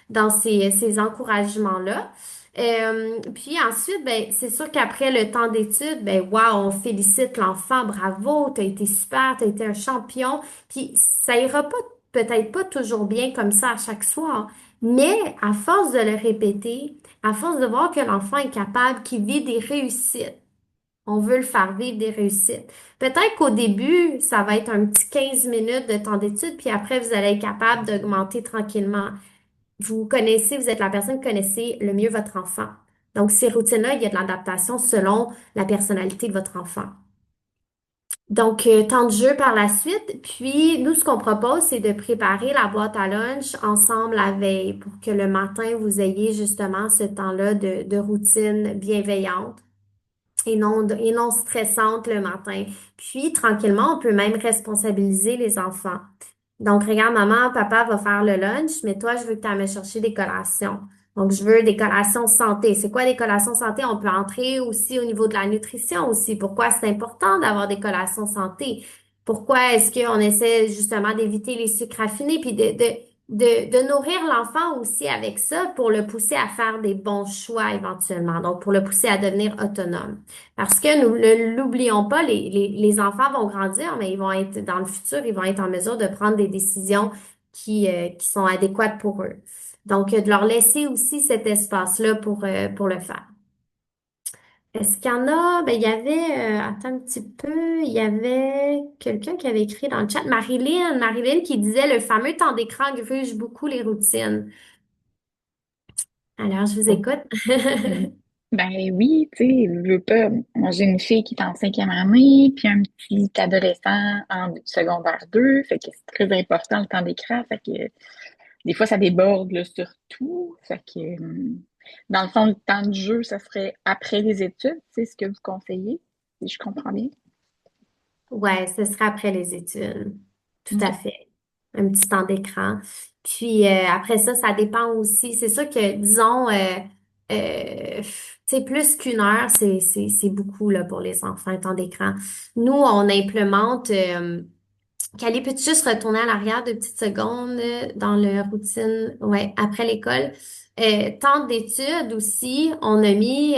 dans ces encouragements-là. Puis ensuite, ben, c'est sûr qu'après le temps d'études, ben, waouh, on félicite l'enfant, bravo, t'as été super, t'as été un champion. Puis ça ira pas, peut-être pas toujours bien comme ça à chaque soir, mais à force de le répéter, à force de voir que l'enfant est capable, qu'il vit des réussites, on veut le faire vivre des réussites. Peut-être qu'au début, ça va être un petit 15 minutes de temps d'étude, puis après, vous allez être capable d'augmenter tranquillement. Vous connaissez, vous êtes la personne qui connaissez le mieux votre enfant. Donc, ces routines-là, il y a de l'adaptation selon la personnalité de votre enfant. Donc, temps de jeu par la suite. Puis, nous, ce qu'on propose, c'est de préparer la boîte à lunch ensemble la veille pour que le matin, vous ayez justement ce temps-là de routine bienveillante et non stressante le matin. Puis, tranquillement, on peut même responsabiliser les enfants. Donc, regarde, maman, papa va faire le lunch, mais toi, je veux que tu ailles me chercher des collations. Donc, je veux des collations santé. C'est quoi des collations santé? On peut entrer aussi au niveau de la nutrition aussi. Pourquoi c'est important d'avoir des collations santé? Pourquoi est-ce qu'on essaie justement d'éviter les sucres raffinés puis de nourrir l'enfant aussi avec ça pour le pousser à faire des bons choix éventuellement. Donc, pour le pousser à devenir autonome. Parce que nous ne l'oublions pas, les enfants vont grandir, mais ils vont être, dans le futur, ils vont être en mesure de prendre des décisions qui sont adéquates pour eux. Donc, de leur laisser aussi cet espace-là pour le faire. Est-ce qu'il y en a? Ben, il y avait, attends un petit peu, il y avait quelqu'un qui avait écrit dans le chat, Marilyn qui disait le fameux temps d'écran gruge beaucoup les routines. Alors, je vous écoute. Mm. Ben oui, tu sais, je veux pas. Moi, j'ai une fille qui est en 5e année, puis un petit adolescent en secondaire 2. Fait que c'est très important le temps d'écran. Fait que des fois, ça déborde là, sur tout. Fait que dans le fond, le temps de jeu, ça serait après les études, c'est ce que vous conseillez, si je comprends bien. Ouais, ce sera après les études. Tout à OK. fait. Un petit temps d'écran. Puis après ça, ça dépend aussi. C'est sûr que, disons, tu sais, plus qu'une heure, c'est beaucoup là, pour les enfants, un temps d'écran. Nous, on implémente. Callie, peux-tu juste retourner à l'arrière 2 petites secondes dans la routine, ouais, après l'école? Temps d'études aussi, on a mis,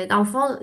dans le fond,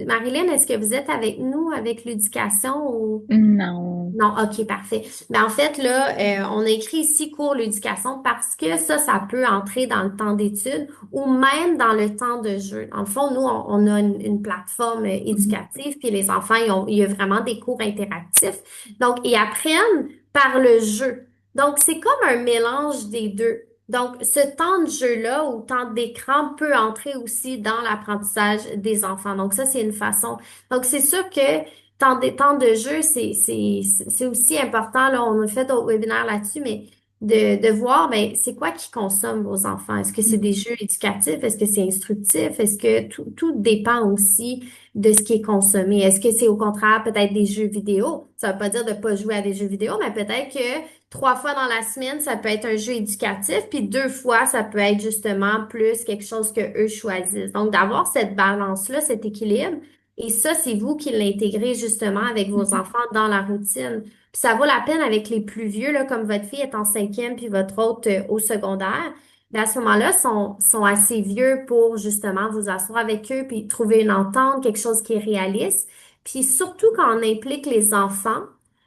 Marilyn, est-ce que vous êtes avec nous avec l'éducation ou? Non. Non, ok, parfait. Mais en fait, là, on a écrit ici cours l'éducation parce que ça peut entrer dans le temps d'études ou même dans le temps de jeu. En fond, nous, on a une plateforme Mhm. éducative, puis les enfants, il y a vraiment des cours interactifs. Donc, ils apprennent par le jeu. Donc, c'est comme un mélange des deux. Donc, ce temps de jeu-là ou temps d'écran peut entrer aussi dans l'apprentissage des enfants. Donc, ça, c'est une façon. Donc, c'est sûr que temps de jeu, c'est aussi important. Là, on a fait d'autres webinaires là-dessus, mais de voir, ben, c'est quoi qui consomme vos enfants? Est-ce que c'est des jeux éducatifs? Est-ce que c'est instructif? Est-ce que tout dépend aussi de ce qui est consommé? Est-ce que c'est au contraire peut-être des jeux vidéo? Ça veut pas dire de pas jouer à des jeux vidéo, mais peut-être que 3 fois dans la semaine, ça peut être un jeu éducatif, puis 2 fois, ça peut être justement plus quelque chose que eux choisissent. Donc, d'avoir cette balance-là, cet équilibre, et ça, c'est vous qui l'intégrez justement avec vos Mhm. enfants dans la routine. Puis ça vaut la peine avec les plus vieux, là, comme votre fille est en cinquième, puis votre autre au secondaire. Mais à ce moment-là, sont assez vieux pour justement vous asseoir avec eux, puis trouver une entente, quelque chose qui est réaliste. Puis surtout quand on implique les enfants,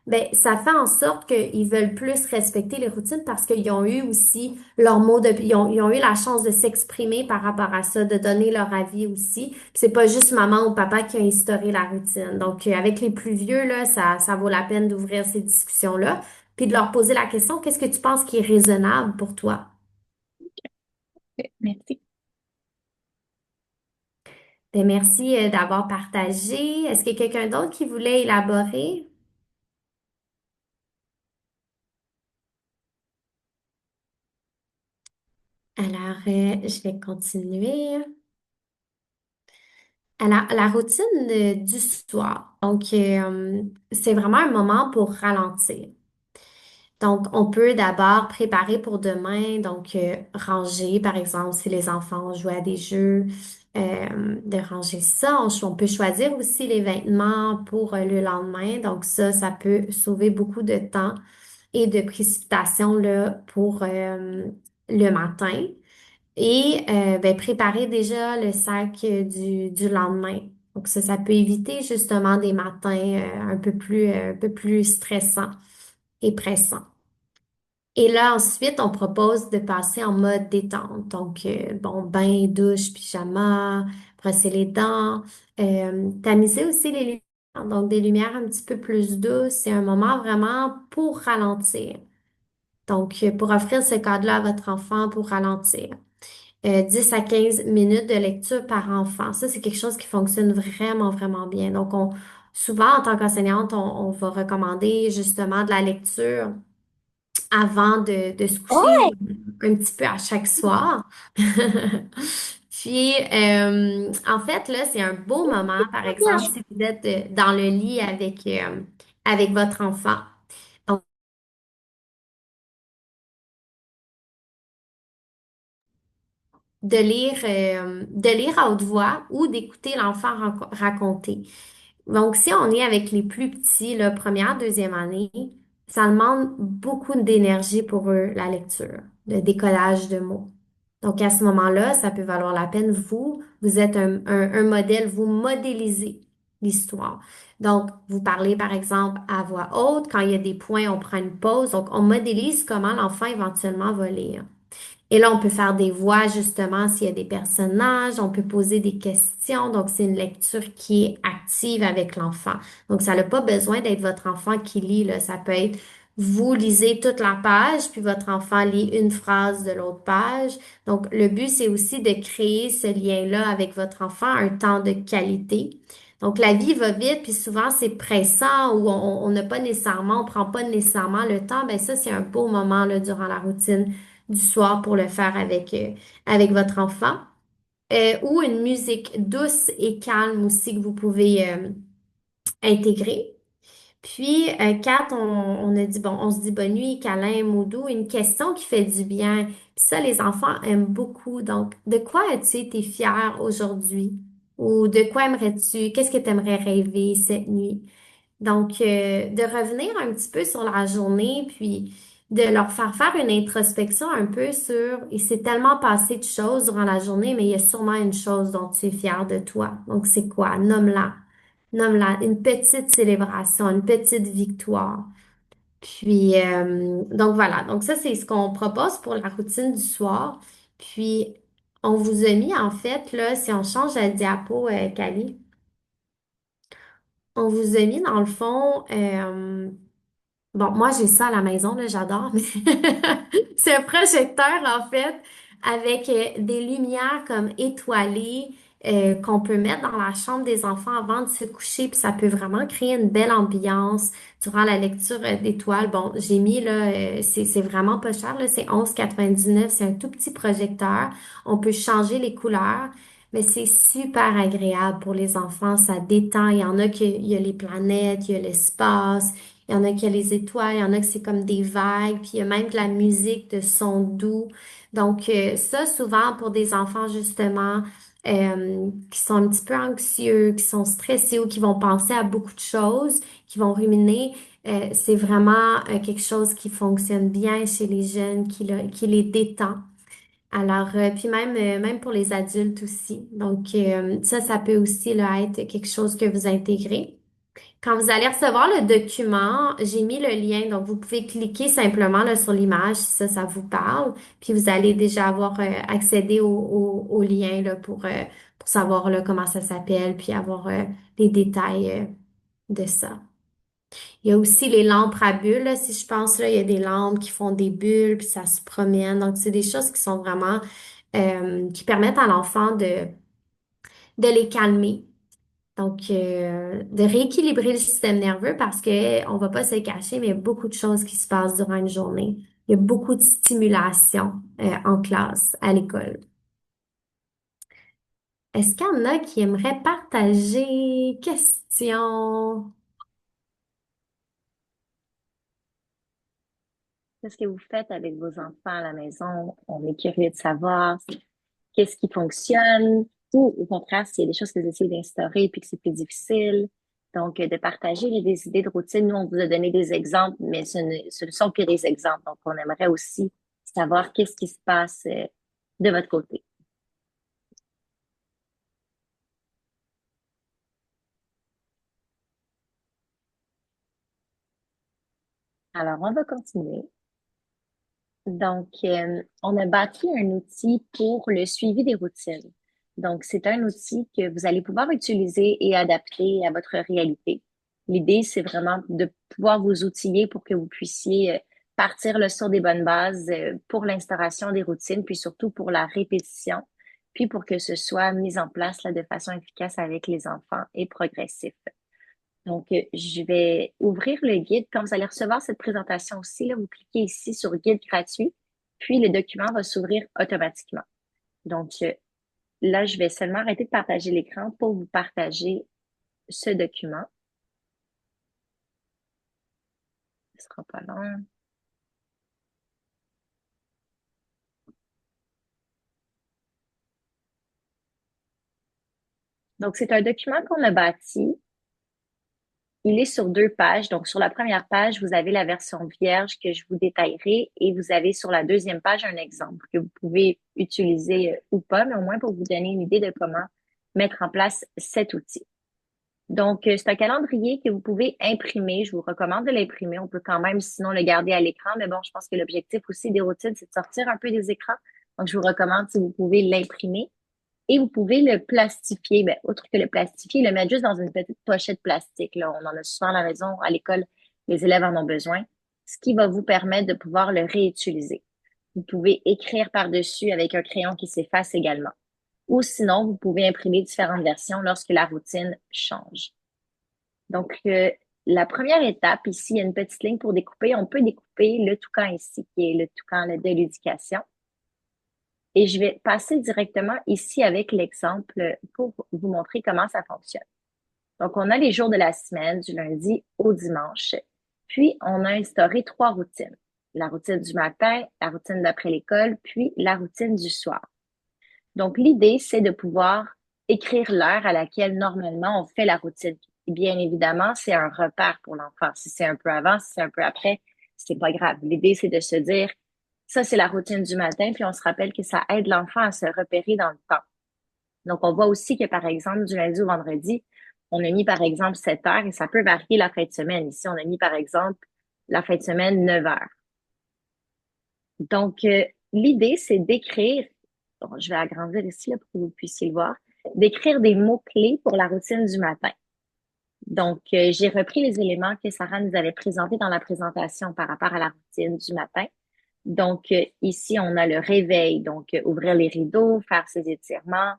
ben, ça fait en sorte qu'ils veulent plus respecter les routines parce qu'ils ont eu aussi leur mot de, ils ont eu la chance de s'exprimer par rapport à ça, de donner leur avis aussi. Puis c'est pas juste maman ou papa qui a instauré la routine. Donc, avec les plus vieux, là, ça vaut la peine d'ouvrir ces discussions-là, puis de leur poser la question, qu'est-ce que tu penses qui est raisonnable pour toi? Merci. Ben, merci d'avoir partagé. Est-ce qu'il y a quelqu'un d'autre qui voulait élaborer? Alors, je vais continuer. Alors, la routine du soir. Donc, c'est vraiment un moment pour ralentir. Donc, on peut d'abord préparer pour demain, donc ranger, par exemple, si les enfants ont joué à des jeux, de ranger ça. On peut choisir aussi les vêtements pour le lendemain. Donc, ça peut sauver beaucoup de temps et de précipitation là, pour le matin. Et ben, préparer déjà le sac du lendemain. Donc ça peut éviter justement des matins un peu plus stressants et pressants. Et là, ensuite, on propose de passer en mode détente. Donc, bon, bain, douche, pyjama, brosser les dents, tamiser aussi les lumières. Donc, des lumières un petit peu plus douces. C'est un moment vraiment pour ralentir. Donc, pour offrir ce cadre-là à votre enfant pour ralentir. 10 à 15 minutes de lecture par enfant. Ça, c'est quelque chose qui fonctionne vraiment, vraiment bien. Donc, souvent, en tant qu'enseignante, on va recommander justement de la lecture avant de se coucher ou Ouais, un petit peu à chaque soir. Puis, en fait, là, c'est un beau moment, par bien exemple, si vous êtes dans le lit avec votre enfant. De lire à haute voix ou d'écouter l'enfant raconter. Donc, si on est avec les plus petits, la première, deuxième année, ça demande beaucoup d'énergie pour eux, la lecture, le décollage de mots. Donc, à ce moment-là, ça peut valoir la peine. Vous êtes un modèle, vous modélisez l'histoire. Donc, vous parlez, par exemple, à voix haute. Quand il y a des points, on prend une pause. Donc, on modélise comment l'enfant éventuellement va lire. Et là, on peut faire des voix, justement, s'il y a des personnages, on peut poser des questions. Donc, c'est une lecture qui est active avec l'enfant. Donc, ça n'a pas besoin d'être votre enfant qui lit, là. Ça peut être vous lisez toute la page, puis votre enfant lit une phrase de l'autre page. Donc, le but, c'est aussi de créer ce lien-là avec votre enfant, un temps de qualité. Donc, la vie va vite, puis souvent, c'est pressant ou on n'a pas nécessairement, on prend pas nécessairement le temps. Ben ça, c'est un beau moment, là, durant la routine du soir pour le faire avec votre enfant. Ou une musique douce et calme aussi que vous pouvez intégrer. Puis, 4, on a dit, bon, on se dit bonne nuit, câlin, mot doux, une question qui fait du bien. Puis ça, les enfants aiment beaucoup. Donc, de quoi as-tu été fier aujourd'hui? Ou de quoi aimerais-tu? Qu'est-ce que tu aimerais rêver cette nuit? Donc, de revenir un petit peu sur la journée, puis de leur faire une introspection un peu sur, il s'est tellement passé de choses durant la journée, mais il y a sûrement une chose dont tu es fier de toi. Donc, c'est quoi? Nomme-la. Nomme-la. Une petite célébration, une petite victoire. Puis, donc voilà. Donc, ça, c'est ce qu'on propose pour la routine du soir. Puis, on vous a mis, en fait, là, si on change la diapo, Cali, on vous a mis, dans le fond, Bon, moi, j'ai ça à la maison, là, j'adore, mais c'est un projecteur, en fait, avec des lumières comme étoilées qu'on peut mettre dans la chambre des enfants avant de se coucher, puis ça peut vraiment créer une belle ambiance durant la lecture d'étoiles. Bon, j'ai mis, là, c'est vraiment pas cher, là, c'est 11,99, c'est un tout petit projecteur. On peut changer les couleurs, mais c'est super agréable pour les enfants, ça détend. Il y en a il y a les planètes, il y a l'espace. Il y en a qui a les étoiles, il y en a que c'est comme des vagues, puis il y a même de la musique de son doux. Donc, ça, souvent, pour des enfants, justement, qui sont un petit peu anxieux, qui sont stressés ou qui vont penser à beaucoup de choses, qui vont ruminer, c'est vraiment quelque chose qui fonctionne bien chez les jeunes, qui les détend. Alors, puis même pour les adultes aussi. Donc, ça peut aussi là, être quelque chose que vous intégrez. Quand vous allez recevoir le document, j'ai mis le lien, donc vous pouvez cliquer simplement là, sur l'image si ça vous parle, puis vous allez déjà avoir accédé au lien là, pour savoir là, comment ça s'appelle, puis avoir les détails de ça. Il y a aussi les lampes à bulles, là, si je pense, là, il y a des lampes qui font des bulles, puis ça se promène. Donc, c'est des choses qui sont vraiment, qui permettent à l'enfant de les calmer. Donc, de rééquilibrer le système nerveux parce que on va pas se le cacher, mais il y a beaucoup de choses qui se passent durant une journée. Il y a beaucoup de stimulation en classe, à l'école. Est-ce qu'il y en a qui aimeraient partager? Questions? Qu'est-ce que vous faites avec vos enfants à la maison? On est curieux de savoir qu'est-ce qui fonctionne ou au contraire, s'il y a des choses que vous essayez d'instaurer puis que c'est plus difficile. Donc, de partager des idées de routine. Nous, on vous a donné des exemples, mais ce ne sont que des exemples. Donc, on aimerait aussi savoir qu'est-ce qui se passe de votre côté. Alors, on va continuer. Donc, on a bâti un outil pour le suivi des routines. Donc, c'est un outil que vous allez pouvoir utiliser et adapter à votre réalité. L'idée, c'est vraiment de pouvoir vous outiller pour que vous puissiez partir là, sur des bonnes bases pour l'instauration des routines, puis surtout pour la répétition, puis pour que ce soit mis en place là, de façon efficace avec les enfants et progressif. Donc, je vais ouvrir le guide. Quand vous allez recevoir cette présentation aussi, là, vous cliquez ici sur Guide gratuit, puis le document va s'ouvrir automatiquement. Donc, là, je vais seulement arrêter de partager l'écran pour vous partager ce document. Ce sera pas long. Donc, c'est un document qu'on a bâti. Il est sur 2 pages. Donc, sur la première page, vous avez la version vierge que je vous détaillerai et vous avez sur la deuxième page un exemple que vous pouvez utiliser ou pas, mais au moins pour vous donner une idée de comment mettre en place cet outil. Donc, c'est un calendrier que vous pouvez imprimer. Je vous recommande de l'imprimer. On peut quand même sinon le garder à l'écran, mais bon, je pense que l'objectif aussi des routines, c'est de sortir un peu des écrans. Donc, je vous recommande si vous pouvez l'imprimer. Et vous pouvez le plastifier. Ben, outre que le plastifier, le mettre juste dans une petite pochette plastique. Là, on en a souvent à la maison, à l'école, les élèves en ont besoin. Ce qui va vous permettre de pouvoir le réutiliser. Vous pouvez écrire par-dessus avec un crayon qui s'efface également. Ou sinon, vous pouvez imprimer différentes versions lorsque la routine change. Donc, la première étape, ici, il y a une petite ligne pour découper. On peut découper le toucan ici, qui est le toucan de l'éducation. Et je vais passer directement ici avec l'exemple pour vous montrer comment ça fonctionne. Donc, on a les jours de la semaine, du lundi au dimanche. Puis, on a instauré 3 routines. La routine du matin, la routine d'après l'école, puis la routine du soir. Donc, l'idée, c'est de pouvoir écrire l'heure à laquelle normalement on fait la routine. Et bien évidemment, c'est un repère pour l'enfant. Si c'est un peu avant, si c'est un peu après, c'est pas grave. L'idée, c'est de se dire, ça, c'est la routine du matin, puis on se rappelle que ça aide l'enfant à se repérer dans le temps. Donc, on voit aussi que, par exemple, du lundi au vendredi, on a mis, par exemple, 7 heures et ça peut varier la fin de semaine. Ici, on a mis, par exemple, la fin de semaine, 9 heures. Donc, l'idée, c'est d'écrire, bon, je vais agrandir ici là, pour que vous puissiez le voir, d'écrire des mots-clés pour la routine du matin. Donc, j'ai repris les éléments que Sarah nous avait présentés dans la présentation par rapport à la routine du matin. Donc, ici, on a le réveil, donc ouvrir les rideaux, faire ses étirements,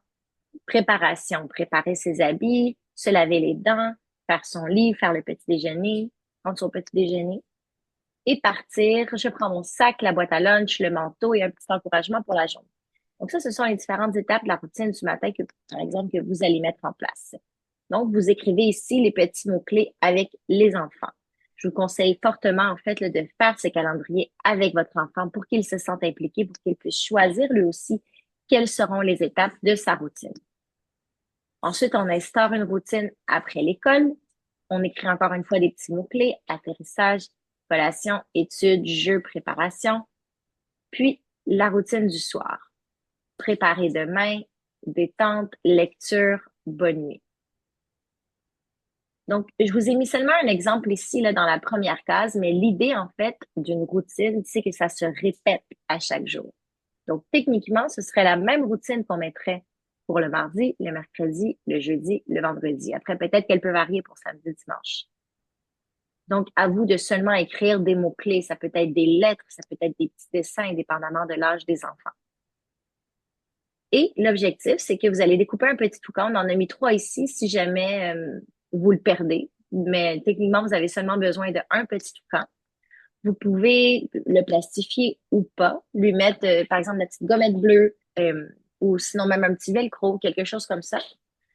préparation, préparer ses habits, se laver les dents, faire son lit, faire le petit déjeuner, prendre son petit déjeuner et partir. Je prends mon sac, la boîte à lunch, le manteau et un petit encouragement pour la journée. Donc ça, ce sont les différentes étapes de la routine du matin que, par exemple, que vous allez mettre en place. Donc, vous écrivez ici les petits mots-clés avec les enfants. Je vous conseille fortement, en fait, là, de faire ce calendrier avec votre enfant pour qu'il se sente impliqué, pour qu'il puisse choisir lui aussi quelles seront les étapes de sa routine. Ensuite, on instaure une routine après l'école. On écrit encore une fois des petits mots-clés, atterrissage, collation, études, jeux, préparation. Puis, la routine du soir. Préparer demain, détente, lecture, bonne nuit. Donc, je vous ai mis seulement un exemple ici, là, dans la première case, mais l'idée, en fait, d'une routine, c'est que ça se répète à chaque jour. Donc, techniquement, ce serait la même routine qu'on mettrait pour le mardi, le mercredi, le jeudi, le vendredi. Après, peut-être qu'elle peut varier pour samedi, dimanche. Donc, à vous de seulement écrire des mots-clés. Ça peut être des lettres, ça peut être des petits dessins, indépendamment de l'âge des enfants. Et l'objectif, c'est que vous allez découper un petit toucan. On en a mis 3 ici si jamais vous le perdez. Mais techniquement, vous avez seulement besoin d'un petit toucan. Vous pouvez le plastifier ou pas, lui mettre, par exemple, la petite gommette bleue ou sinon même un petit velcro, quelque chose comme ça,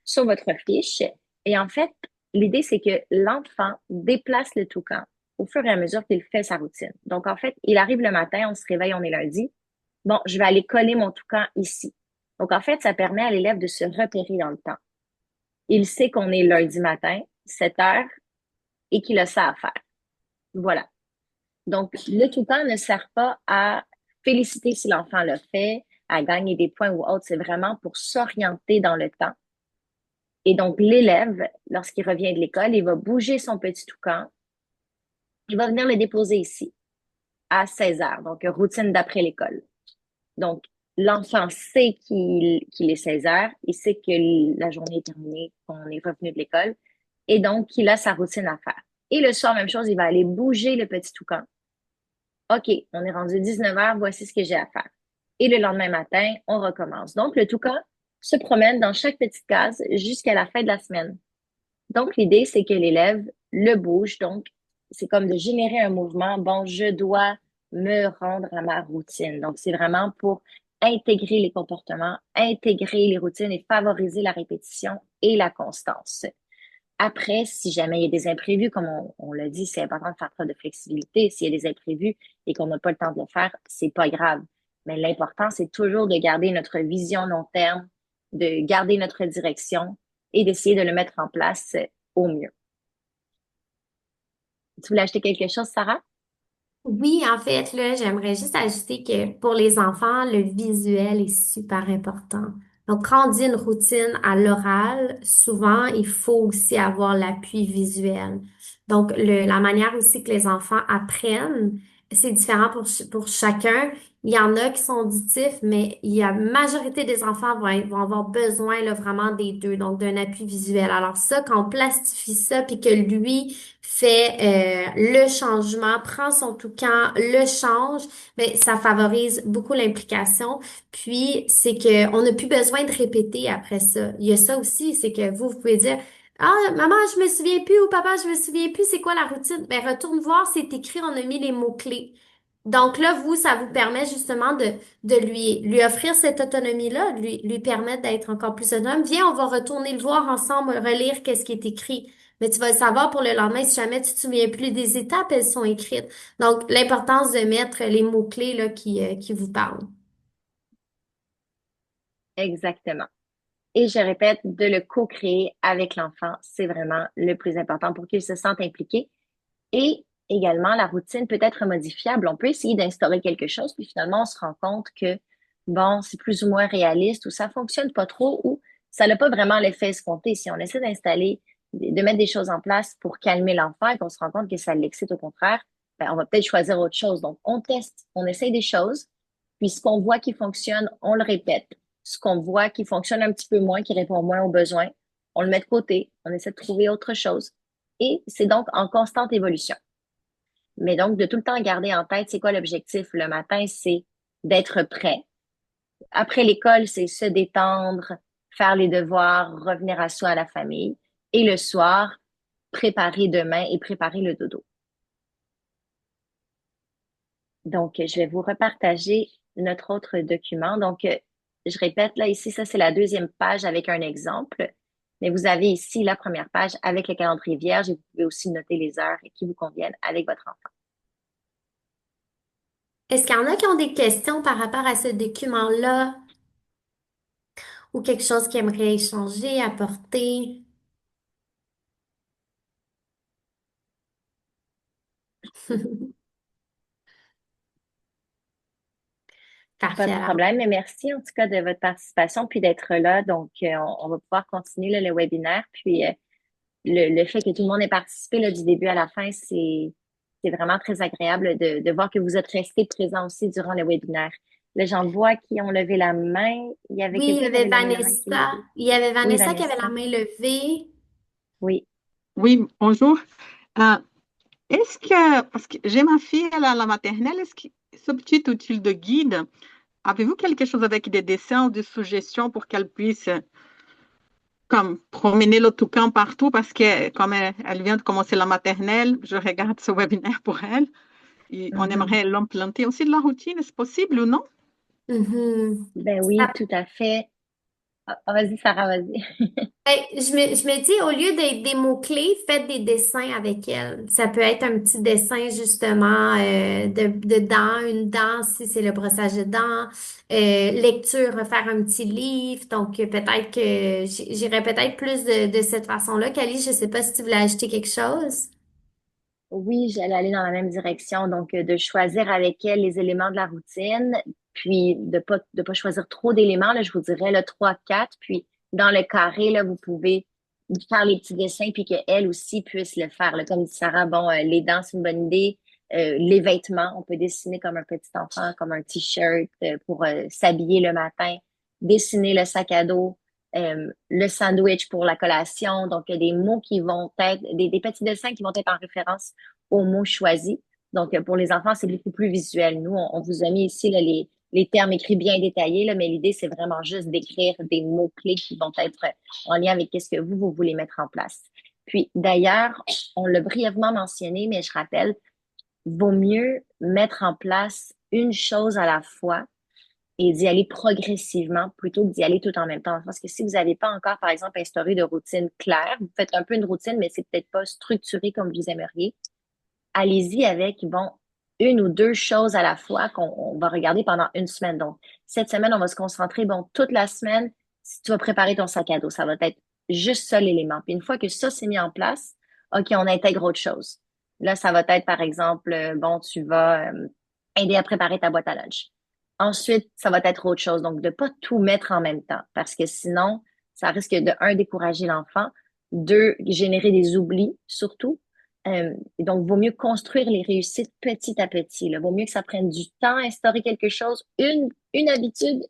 sur votre fiche. Et en fait, l'idée, c'est que l'enfant déplace le toucan au fur et à mesure qu'il fait sa routine. Donc, en fait, il arrive le matin, on se réveille, on est lundi. Bon, je vais aller coller mon toucan ici. Donc, en fait, ça permet à l'élève de se repérer dans le temps. Il sait qu'on est lundi matin, 7 heures, et qu'il a ça à faire. Voilà. Donc, le toucan ne sert pas à féliciter si l'enfant l'a fait, à gagner des points ou autre. C'est vraiment pour s'orienter dans le temps. Et donc, l'élève, lorsqu'il revient de l'école, il va bouger son petit toucan. Il va venir le déposer ici, à 16 heures. Donc, routine d'après l'école. Donc, l'enfant sait qu'il est 16 heures, il sait que la journée est terminée, qu'on est revenu de l'école, et donc il a sa routine à faire. Et le soir, même chose, il va aller bouger le petit toucan. OK, on est rendu 19 heures, voici ce que j'ai à faire. Et le lendemain matin, on recommence. Donc, le toucan se promène dans chaque petite case jusqu'à la fin de la semaine. Donc, l'idée, c'est que l'élève le bouge. Donc, c'est comme de générer un mouvement. Bon, je dois me rendre à ma routine. Donc, c'est vraiment pour intégrer les comportements, intégrer les routines et favoriser la répétition et la constance. Après, si jamais il y a des imprévus, comme on l'a dit, c'est important de faire preuve de flexibilité. S'il y a des imprévus et qu'on n'a pas le temps de le faire, c'est pas grave. Mais l'important, c'est toujours de garder notre vision long terme, de garder notre direction et d'essayer de le mettre en place au mieux. Tu voulais acheter quelque chose, Sarah? Oui, en fait, là, j'aimerais juste ajouter que pour les enfants, le visuel est super important. Donc, quand on dit une routine à l'oral, souvent, il faut aussi avoir l'appui visuel. Donc, la manière aussi que les enfants apprennent, c'est différent pour chacun. Il y en a qui sont auditifs, mais la majorité des enfants vont avoir besoin là, vraiment des deux, donc d'un appui visuel. Alors ça, quand on plastifie ça, puis que lui fait le changement, prend son toucan, le change, mais ça favorise beaucoup l'implication. Puis c'est que on n'a plus besoin de répéter après ça. Il y a ça aussi, c'est que vous pouvez dire ah, maman, je me souviens plus ou papa, je me souviens plus, c'est quoi la routine? Ben, retourne voir, c'est écrit, on a mis les mots-clés. Donc là, vous, ça vous permet justement de lui offrir cette autonomie-là, lui permettre d'être encore plus autonome. Viens, on va retourner le voir ensemble, relire qu'est-ce qui est écrit. Mais tu vas le savoir pour le lendemain, si jamais tu te souviens plus des étapes, elles sont écrites. Donc, l'importance de mettre les mots-clés là, qui vous parlent. Exactement. Et je répète, de le co-créer avec l'enfant, c'est vraiment le plus important pour qu'il se sente impliqué. Et également, la routine peut être modifiable. On peut essayer d'instaurer quelque chose, puis finalement, on se rend compte que, bon, c'est plus ou moins réaliste ou ça fonctionne pas trop ou ça n'a pas vraiment l'effet escompté. Si on essaie d'installer, de mettre des choses en place pour calmer l'enfant et qu'on se rend compte que ça l'excite au contraire, ben, on va peut-être choisir autre chose. Donc, on teste, on essaye des choses, puis ce qu'on voit qui fonctionne, on le répète. Ce qu'on voit qui fonctionne un petit peu moins, qui répond moins aux besoins, on le met de côté, on essaie de trouver autre chose. et c'est donc en constante évolution. Mais donc, de tout le temps garder en tête, c'est quoi l'objectif le matin? C'est d'être prêt. Après l'école, c'est se détendre, faire les devoirs, revenir à soi, à la famille. Et le soir, préparer demain et préparer le dodo. Donc, je vais vous repartager notre autre document. Donc, je répète, là, ici, ça, c'est la deuxième page avec un exemple. Mais vous avez ici la première page avec le calendrier vierge et vous pouvez aussi noter les heures qui vous conviennent avec votre enfant. Est-ce qu'il y en a qui ont des questions par rapport à ce document-là ou quelque chose qu'ils aimeraient échanger, apporter? Pas Parfait, de alors. problème, mais merci en tout cas de votre participation puis d'être là. Donc, on va pouvoir continuer là, le webinaire. Puis, le fait que tout le monde ait participé là, du début à la fin, c'est vraiment très agréable de voir que vous êtes restés présents aussi durant le webinaire. Là, j'en vois qui ont levé la main. Il y avait Oui, il y quelqu'un qui avait avait la main qui est Vanessa. levée. Il y avait Oui, Vanessa qui avait la Vanessa. main levée. Oui. Oui, bonjour. Euh, Est-ce que, parce que j'ai ma fille, elle a la maternelle, est-ce que ce petit outil de guide, avez-vous quelque chose avec des dessins ou des suggestions pour qu'elle puisse comme promener le toucan partout parce que comme elle vient de commencer la maternelle, je regarde ce webinaire pour elle et on Mhm. aimerait l'implanter aussi de la routine, est-ce possible ou non? Mhm. Ben oui, tout à fait. Vas-y, Sarah, vas-y. Ben, je me dis, au lieu d'être des mots-clés, faites des dessins avec elle. Ça peut être un petit dessin, justement, de dents, une dent, si c'est le brossage de dents, lecture, refaire un petit livre. Donc, peut-être que j'irais peut-être plus de cette façon-là. Kali, je sais pas si tu voulais ajouter quelque chose. Oui, j'allais aller dans la même direction. Donc, de choisir avec elle les éléments de la routine, puis de pas choisir trop d'éléments. Là, je vous dirais le 3 4. Puis, dans le carré, là, vous pouvez faire les petits dessins, puis qu'elle aussi puisse le faire. Là. Comme dit Sarah, bon, les dents, c'est une bonne idée. Les vêtements, on peut dessiner comme un petit enfant, comme un t-shirt pour s'habiller le matin. Dessiner le sac à dos, le sandwich pour la collation. Donc, il y a des mots qui vont être, des petits dessins qui vont être en référence aux mots choisis. Donc, pour les enfants, c'est beaucoup plus visuel. Nous, on vous a mis ici là, les termes écrits bien détaillés, là, mais l'idée, c'est vraiment juste d'écrire des mots-clés qui vont être en lien avec ce que vous voulez mettre en place. Puis, d'ailleurs, on l'a brièvement mentionné, mais je rappelle, vaut mieux mettre en place une chose à la fois et d'y aller progressivement plutôt que d'y aller tout en même temps. Parce que si vous n'avez pas encore, par exemple, instauré de routine claire, vous faites un peu une routine, mais c'est peut-être pas structuré comme vous aimeriez, allez-y avec, bon, une ou deux choses à la fois qu'on va regarder pendant une semaine. Donc, cette semaine, on va se concentrer, bon, toute la semaine, si tu vas préparer ton sac à dos, ça va être juste ça l'élément. Puis une fois que ça s'est mis en place, OK, on intègre autre chose. Là, ça va être, par exemple, bon, tu vas aider à préparer ta boîte à lunch. Ensuite, ça va être autre chose. Donc, de pas tout mettre en même temps, parce que sinon, ça risque de, un, décourager l'enfant, deux, générer des oublis, surtout, et donc, vaut mieux construire les réussites petit à petit. Là. Vaut mieux que ça prenne du temps à instaurer quelque chose, une habitude,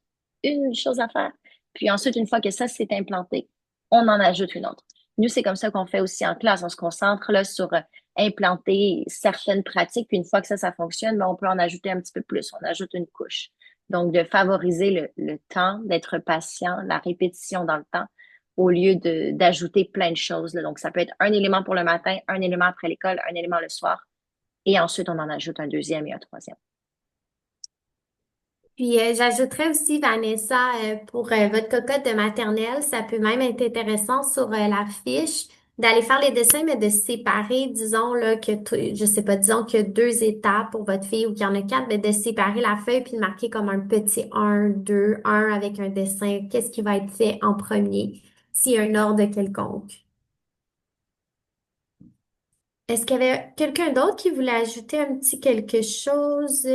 une chose à faire. Puis ensuite, une fois que ça s'est implanté, on en ajoute une autre. Nous, c'est comme ça qu'on fait aussi en classe. On se concentre là, sur implanter certaines pratiques. Puis une fois que ça fonctionne, ben, on peut en ajouter un petit peu plus. On ajoute une couche. Donc, de favoriser le temps, d'être patient, la répétition dans le temps au lieu d'ajouter plein de choses. Là. Donc, ça peut être un élément pour le matin, un élément après l'école, un élément le soir, et ensuite on en ajoute un deuxième et un troisième. Puis j'ajouterais aussi, Vanessa, pour votre cocotte de maternelle, ça peut même être intéressant sur la fiche d'aller faire les dessins, mais de séparer, disons là que je sais pas, disons qu'il y a deux étapes pour votre fille ou qu'il y en a quatre, mais de séparer la feuille puis de marquer comme un petit un, 2, un avec un dessin. Qu'est-ce qui va être fait en premier, s'il y a un ordre quelconque. Est-ce qu'il y avait quelqu'un d'autre qui voulait ajouter un petit quelque chose?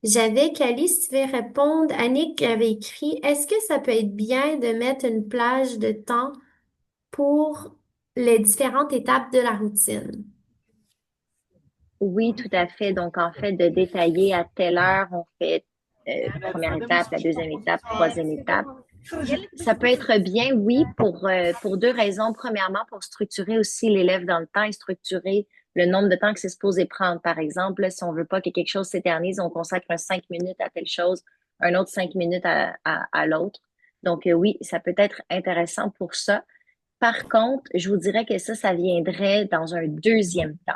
J'avais Cali, si tu veux répondre. Annick avait écrit, est-ce que ça peut être bien de mettre une plage de temps pour les différentes étapes de la routine? Oui, tout à fait. Donc, en fait, de détailler à telle heure, on fait première étape, la deuxième étape, troisième étape. Ça peut être bien, oui, pour deux raisons. Premièrement, pour structurer aussi l'élève dans le temps et structurer le nombre de temps que c'est supposé prendre. Par exemple, là, si on veut pas que quelque chose s'éternise, on consacre un 5 minutes à telle chose, un autre 5 minutes à l'autre. Donc, oui, ça peut être intéressant pour ça. Par contre, je vous dirais que ça viendrait dans un deuxième temps.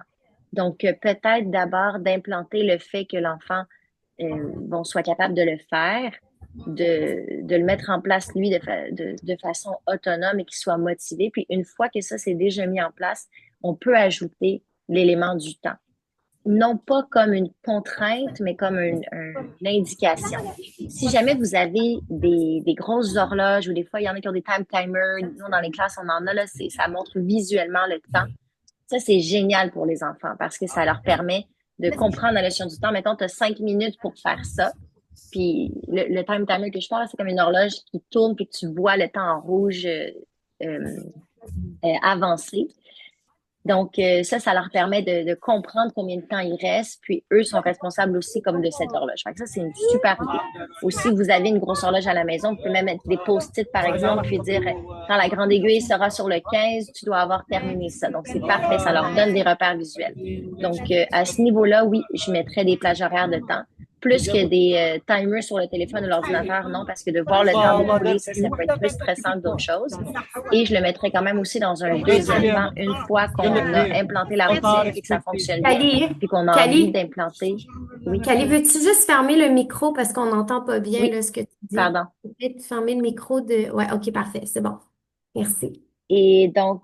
Donc, peut-être d'abord d'implanter le fait que l'enfant bon, soit capable de le faire, de le mettre en place, lui, de façon autonome et qu'il soit motivé. Puis, une fois que ça c'est déjà mis en place, on peut ajouter l'élément du temps. Non pas comme une contrainte, mais comme une indication. Si jamais vous avez des grosses horloges ou des fois, il y en a qui ont des time timers, nous, dans les classes, on en a, là, ça montre visuellement le temps. Ça, c'est génial pour les enfants parce que ça leur permet de comprendre la notion du temps. Mettons, tu as 5 minutes pour faire ça. Puis le time timer que je parle, c'est comme une horloge qui tourne puis que tu vois le temps en rouge euh, avancer. Donc, ça leur permet de comprendre combien de temps il reste, puis eux sont responsables aussi comme de cette horloge. Fait que ça, c'est une super idée. Ou si vous avez une grosse horloge à la maison, vous pouvez même mettre des post-it, par exemple, puis dire, quand la grande aiguille sera sur le 15, tu dois avoir terminé ça. Donc, c'est parfait, ça leur donne des repères visuels. Donc, à ce niveau-là, oui, je mettrais des plages horaires de temps. Plus que des timers sur le téléphone ou l'ordinateur, non, parce que de voir le temps découler, ça peut être plus stressant que d'autres choses. Et je le mettrais quand même aussi dans un deuxième temps, une fois qu'on a implanté la routine et que ça fonctionne bien, Cali, puis qu'on a envie Cali, d'implanter. Oui, Cali, veux-tu juste fermer le micro parce qu'on n'entend pas bien oui, là, ce que tu dis? pardon. Peut-être fermer le micro de... Ouais, ok, parfait, c'est bon. Merci. Et donc,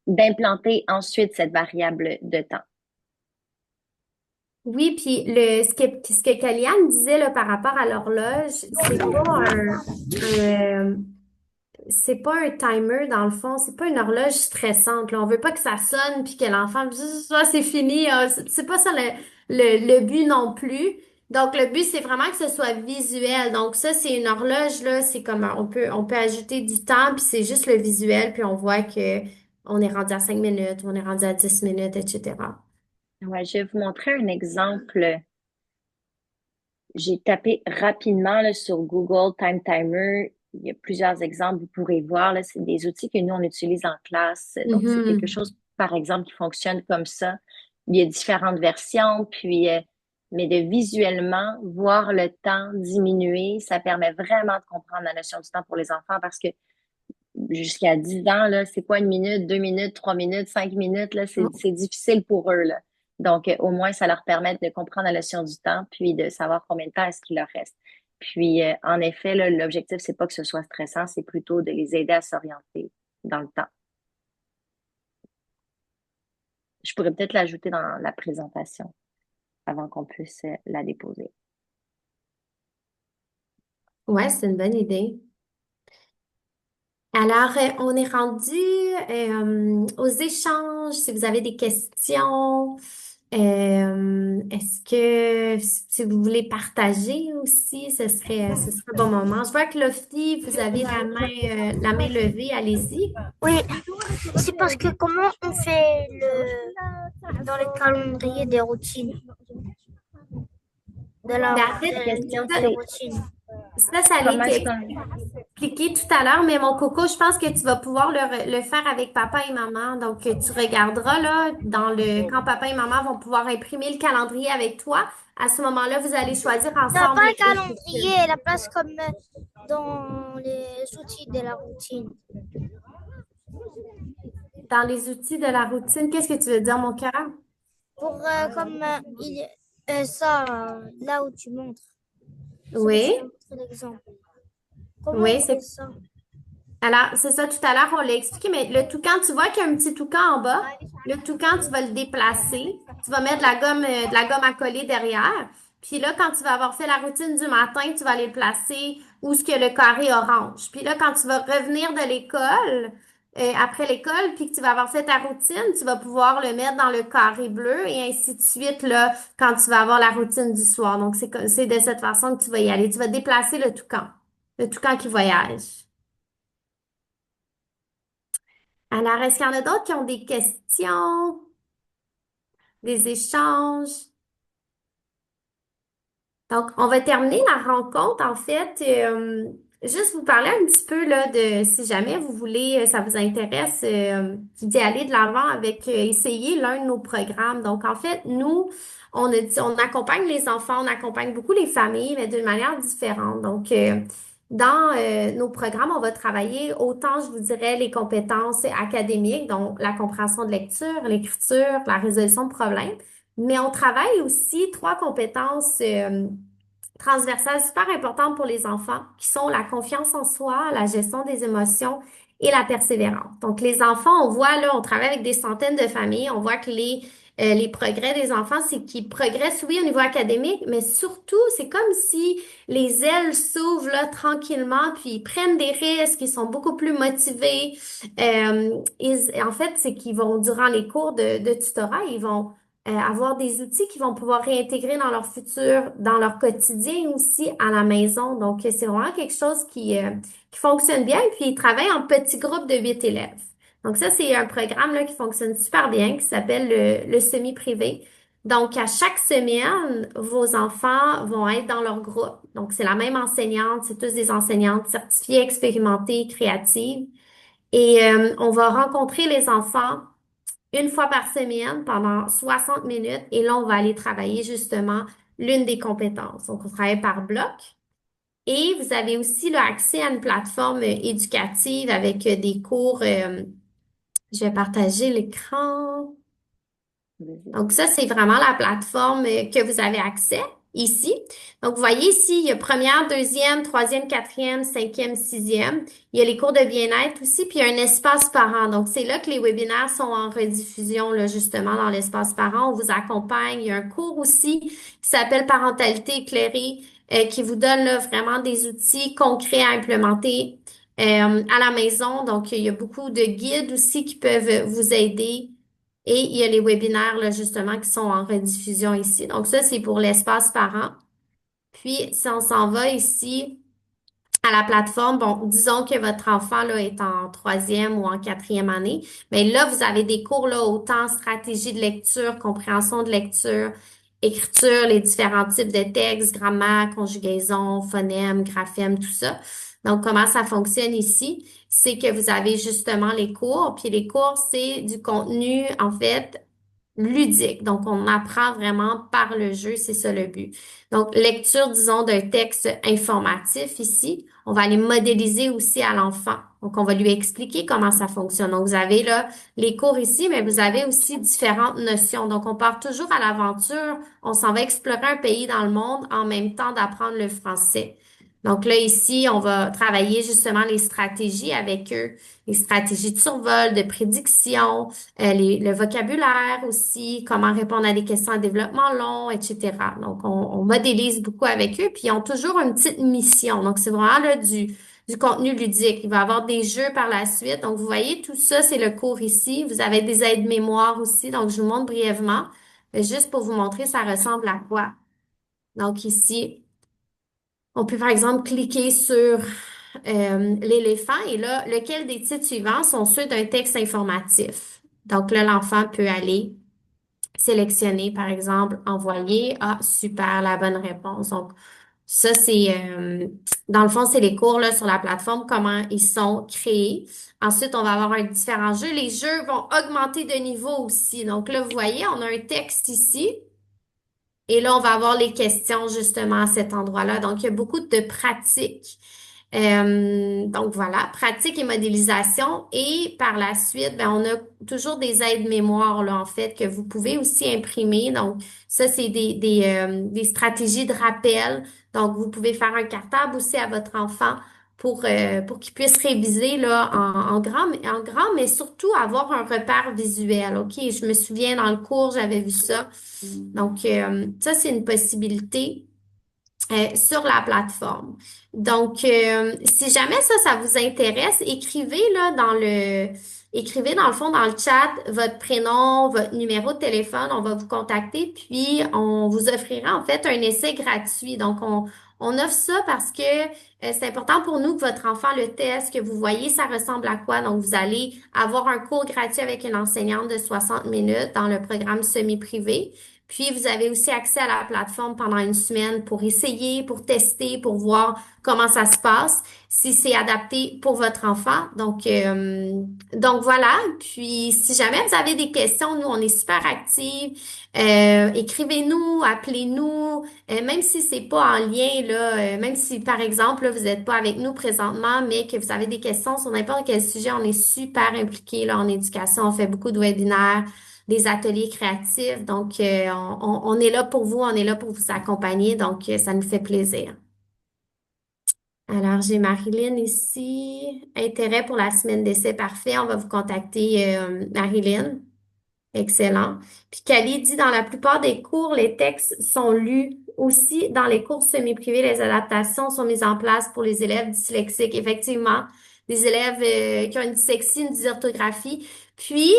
d'implanter ensuite cette variable de temps. Oui, puis ce que Kaliane disait là, par rapport à l'horloge, c'est pas un timer dans le fond, c'est pas une horloge stressante. Là. On veut pas que ça sonne puis que l'enfant dise ah, c'est fini. C'est pas ça le but non plus. Donc le but c'est vraiment que ce soit visuel. Donc ça c'est une horloge là, c'est comme on peut ajouter du temps puis c'est juste le visuel puis on voit que on est rendu à 5 minutes, on est rendu à 10 minutes, etc. Ouais, je vais vous montrer un exemple. J'ai tapé rapidement là, sur Google Time Timer. Il y a plusieurs exemples, vous pourrez voir. Là, c'est des outils que nous, on utilise en classe. Donc, c'est quelque Mhm. chose, par exemple, qui fonctionne comme ça. Il y a différentes versions, puis, mais de visuellement voir le temps diminuer, ça permet vraiment de comprendre la notion du temps pour les enfants parce que jusqu'à 10 ans, là, c'est pas 1 minute, 2 minutes, 3 minutes, 5 minutes, là, c'est difficile pour eux, là. Donc, au moins, ça leur permet de comprendre la notion du temps, puis de savoir combien de temps est-ce qu'il leur reste. Puis, en effet, là, l'objectif, c'est pas que ce soit stressant, c'est plutôt de les aider à s'orienter dans le temps. Je pourrais peut-être l'ajouter dans la présentation avant qu'on puisse la déposer. Ouais, c'est une bonne idée. Alors, on est rendu aux échanges. Si vous avez des questions, est-ce que si vous voulez partager aussi, ce serait un bon moment. Je vois que Lofty, vous avez la main levée. Allez-y. Oui, c'est parce que comment on fait dans le calendrier des routines, Ben, en fait, La question, des c'est routines. ça allait comment été est-ce qu'on... expliqué tout à l'heure, mais mon coco, je pense que tu vas pouvoir le faire avec papa et maman. Donc, tu regarderas là, quand papa et maman vont pouvoir imprimer le calendrier avec toi. À ce moment-là, vous allez choisir T'as pas ensemble un les routines. calendrier, la place comme dans les outils de la routine. Dans les outils de la routine, qu'est-ce que tu veux dire, mon cœur? Pour comme ça, là où tu montres. C'est que je Oui, vais montrer l'exemple. Comment oui, on fait ça? alors, c'est ça, tout à l'heure, on l'a expliqué, mais le toucan, tu vois qu'il y a un petit toucan en bas. Le toucan, tu vas le déplacer. Tu vas mettre de la gomme à coller derrière. Puis là, quand tu vas avoir fait la routine du matin, tu vas aller le placer où ce que le carré orange. Puis là, quand tu vas revenir de l'école, après l'école, puis que tu vas avoir fait ta routine, tu vas pouvoir le mettre dans le carré bleu et ainsi de suite, là, quand tu vas avoir la routine du soir. Donc, c'est de cette façon que tu vas y aller. Tu vas déplacer le toucan qui voyage. Alors, est-ce qu'il y en a d'autres qui ont des questions, des échanges? Donc, on va terminer la rencontre, en fait. juste vous parler un petit peu là de si jamais vous voulez, ça vous intéresse d'y aller de l'avant avec essayer l'un de nos programmes. Donc en fait, nous, on accompagne les enfants, on accompagne beaucoup les familles, mais d'une manière différente. Donc dans nos programmes, on va travailler autant, je vous dirais, les compétences académiques, donc la compréhension de lecture, l'écriture, la résolution de problèmes, mais on travaille aussi trois compétences transversales super importantes pour les enfants, qui sont la confiance en soi, la gestion des émotions et la persévérance. Donc, les enfants, on voit là, on travaille avec des centaines de familles, on voit que les progrès des enfants, c'est qu'ils progressent, oui, au niveau académique, mais surtout, c'est comme si les ailes s'ouvrent là tranquillement, puis ils prennent des risques, ils sont beaucoup plus motivés. En fait, c'est qu'ils vont, durant les cours de tutorat, ils vont avoir des outils qu'ils vont pouvoir réintégrer dans leur futur, dans leur quotidien aussi à la maison. Donc, c'est vraiment quelque chose qui fonctionne bien. Puis, ils travaillent en petits groupes de 8 élèves. Donc, ça, c'est un programme là, qui fonctionne super bien, qui s'appelle le semi-privé. Donc, à chaque semaine, vos enfants vont être dans leur groupe. Donc, c'est la même enseignante, c'est tous des enseignantes certifiées, expérimentées, créatives. Et on va rencontrer les enfants une fois par semaine pendant 60 minutes et là, on va aller travailler justement l'une des compétences. Donc, on travaille par bloc et vous avez aussi là, accès à une plateforme éducative avec des cours. Je vais partager l'écran. Vas-y. Donc ça, c'est vraiment la plateforme que vous avez accès ici. Donc, vous voyez ici, il y a première, deuxième, troisième, quatrième, cinquième, sixième. Il y a les cours de bien-être aussi, puis il y a un espace parent. Donc, c'est là que les webinaires sont en rediffusion, là, justement, dans l'espace parent. On vous accompagne. Il y a un cours aussi qui s'appelle Parentalité éclairée, qui vous donne là, vraiment des outils concrets à implémenter à la maison. Donc, il y a beaucoup de guides aussi qui peuvent vous aider et il y a les webinaires, là, justement, qui sont en rediffusion ici. Donc, ça, c'est pour l'espace parent. Puis, si on s'en va ici à la plateforme, bon, disons que votre enfant, là, est en troisième ou en quatrième année, mais là, vous avez des cours, là, autant stratégie de lecture, compréhension de lecture, écriture, les différents types de textes, grammaire, conjugaison, phonème, graphème, tout ça. Donc, comment ça fonctionne ici? C'est que vous avez justement les cours, puis les cours, c'est du contenu, en fait, ludique. Donc, on apprend vraiment par le jeu, c'est ça le but. Donc, lecture, disons, d'un texte informatif ici. On va aller modéliser aussi à l'enfant. Donc, on va lui expliquer comment ça fonctionne. Donc, vous avez là les cours ici, mais vous avez aussi différentes notions. Donc, on part toujours à l'aventure. On s'en va explorer un pays dans le monde en même temps d'apprendre le français. Donc là, ici, on va travailler justement les stratégies avec eux, les stratégies de survol, de prédiction, le vocabulaire aussi, comment répondre à des questions en développement long, etc. Donc, on modélise beaucoup avec eux, puis ils ont toujours une petite mission. Donc, c'est vraiment là du contenu ludique. Il va y avoir des jeux par la suite. Donc, vous voyez, tout ça, c'est le cours ici. Vous avez des aides-mémoires aussi. Donc, je vous montre brièvement, juste pour vous montrer ça ressemble à quoi. Donc, ici, on peut par exemple cliquer sur l'éléphant et là, lequel des titres suivants sont ceux d'un texte informatif. Donc là, l'enfant peut aller sélectionner, par exemple, envoyer. Ah, super, la bonne réponse. Donc, ça, dans le fond, c'est les cours là, sur la plateforme, comment ils sont créés. Ensuite, on va avoir un différent jeu. Les jeux vont augmenter de niveau aussi. Donc là, vous voyez, on a un texte ici. Et là, on va avoir les questions justement à cet endroit-là. Donc, il y a beaucoup de pratiques. Donc voilà, pratique et modélisation. Et par la suite, ben, on a toujours des aides mémoire là, en fait, que vous pouvez aussi imprimer. Donc, ça, c'est des stratégies de rappel. Donc, vous pouvez faire un cartable aussi à votre enfant pour qu'il puisse réviser là, en grand, mais surtout avoir un repère visuel. OK, je me souviens dans le cours, j'avais vu ça. Donc, ça, c'est une possibilité sur la plateforme. Donc, si jamais ça vous intéresse, écrivez dans le fond, dans le chat, votre prénom, votre numéro de téléphone, on va vous contacter, puis on vous offrira en fait un essai gratuit. Donc, on offre ça parce que c'est important pour nous que votre enfant le teste, que vous voyez ça ressemble à quoi. Donc, vous allez avoir un cours gratuit avec une enseignante de 60 minutes dans le programme semi-privé. Puis, vous avez aussi accès à la plateforme pendant une semaine pour essayer, pour tester, pour voir comment ça se passe, si c'est adapté pour votre enfant. Donc voilà. Puis, si jamais vous avez des questions, nous, on est super actifs. Écrivez-nous, appelez-nous, même si c'est pas en lien, là, même si, par exemple, là, vous n'êtes pas avec nous présentement, mais que vous avez des questions sur n'importe quel sujet, on est super impliqués, là, en éducation. On fait beaucoup de webinaires, des ateliers créatifs. Donc, on est là pour vous, on est là pour vous accompagner. Donc, ça nous fait plaisir. Alors, j'ai Marilyn ici. Intérêt pour la semaine d'essai, parfait. On va vous contacter, Marilyn. Excellent. Puis Cali dit, dans la plupart des cours, les textes sont lus. Aussi, dans les cours semi-privés, les adaptations sont mises en place pour les élèves dyslexiques. Effectivement, des élèves qui ont une dyslexie, une dysorthographie. Puis,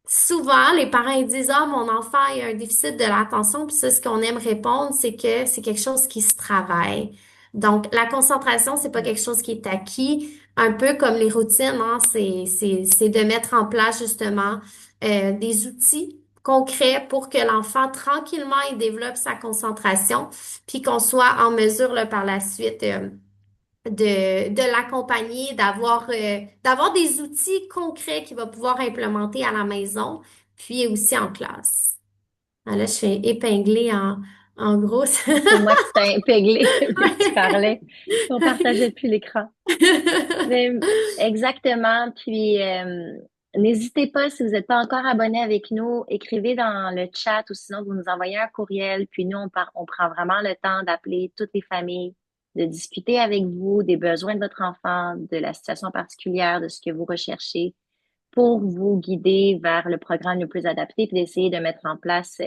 souvent, les parents ils disent, ah, mon enfant a un déficit de l'attention. Puis ça, ce qu'on aime répondre, c'est que c'est quelque chose qui se travaille. Donc, la concentration, c'est pas quelque chose qui est acquis. Un peu comme les routines, hein, c'est de mettre en place justement des outils concrets pour que l'enfant, tranquillement, il développe sa concentration, puis qu'on soit en mesure, là, par la suite, de l'accompagner, d'avoir des outils concrets qu'il va pouvoir implémenter à la maison, puis aussi en classe. Ah, là, je suis épinglée en gros. C'est moi qui t'ai épinglé depuis que tu parlais. On partageait plus l'écran. Mais, exactement. Puis, n'hésitez pas, si vous n'êtes pas encore abonné avec nous, écrivez dans le chat ou sinon vous nous envoyez un courriel. Puis nous, on prend vraiment le temps d'appeler toutes les familles, de discuter avec vous des besoins de votre enfant, de la situation particulière, de ce que vous recherchez pour vous guider vers le programme le plus adapté, puis d'essayer de mettre en place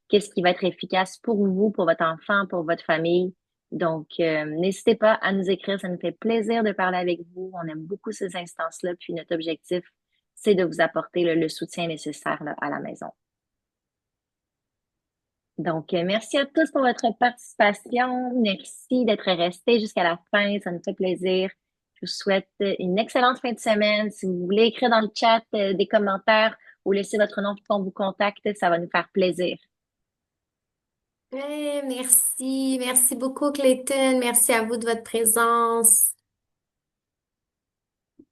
qu'est-ce qui va être efficace pour vous, pour votre enfant, pour votre famille. Donc, n'hésitez pas à nous écrire, ça nous fait plaisir de parler avec vous. On aime beaucoup ces instances-là, puis notre objectif, c'est de vous apporter le soutien nécessaire là, à la maison. Donc, merci à tous pour votre participation. Merci d'être restés jusqu'à la fin. Ça nous fait plaisir. Je vous souhaite une excellente fin de semaine. Si vous voulez écrire dans le chat des commentaires ou laisser votre nom pour qu'on vous contacte, ça va nous faire plaisir. Merci. Merci beaucoup, Clayton. Merci à vous de votre présence.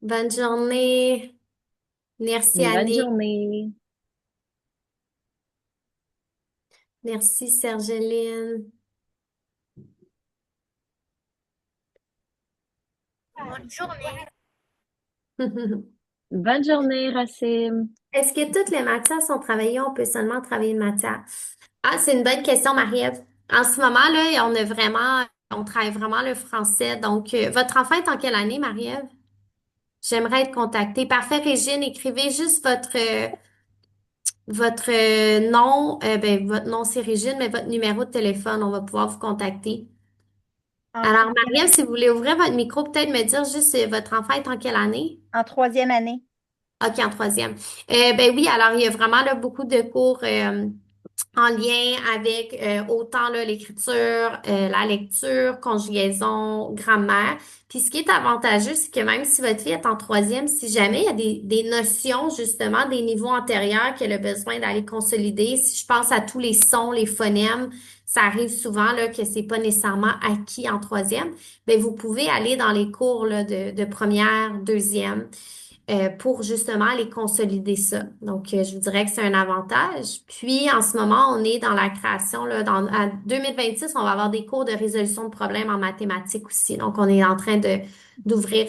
Bonne journée. Merci, Une bonne Annick. journée. Merci, Sergeline. Bonne journée. Bonne journée, Racine. Est-ce que toutes les matières sont travaillées? On peut seulement travailler une matière? Ah, c'est une bonne question, Marie-Ève. En ce moment, là, on travaille vraiment le français. Donc, votre enfant est en quelle année, Marie-Ève? J'aimerais être contactée. Parfait, Régine, écrivez juste votre nom. Ben, votre nom, c'est Régine, mais votre numéro de téléphone, on va pouvoir vous contacter. En Alors, troisième, Marie-Ève, si vous voulez ouvrir votre micro, peut-être me dire juste votre enfant est en quelle année? en troisième année. OK, en troisième. Ben oui, alors il y a vraiment là, beaucoup de cours en lien avec autant là, l'écriture, la lecture, conjugaison, grammaire. Puis ce qui est avantageux, c'est que même si votre fille est en troisième, si jamais il y a des notions, justement, des niveaux antérieurs qu'elle a besoin d'aller consolider, si je pense à tous les sons, les phonèmes, ça arrive souvent là, que c'est pas nécessairement acquis en troisième, ben vous pouvez aller dans les cours là, de première, deuxième pour justement aller consolider ça. Donc, je vous dirais que c'est un avantage. Puis, en ce moment, on est dans la création, là, à 2026, on va avoir des cours de résolution de problèmes en mathématiques aussi. Donc, on est en train d'ouvrir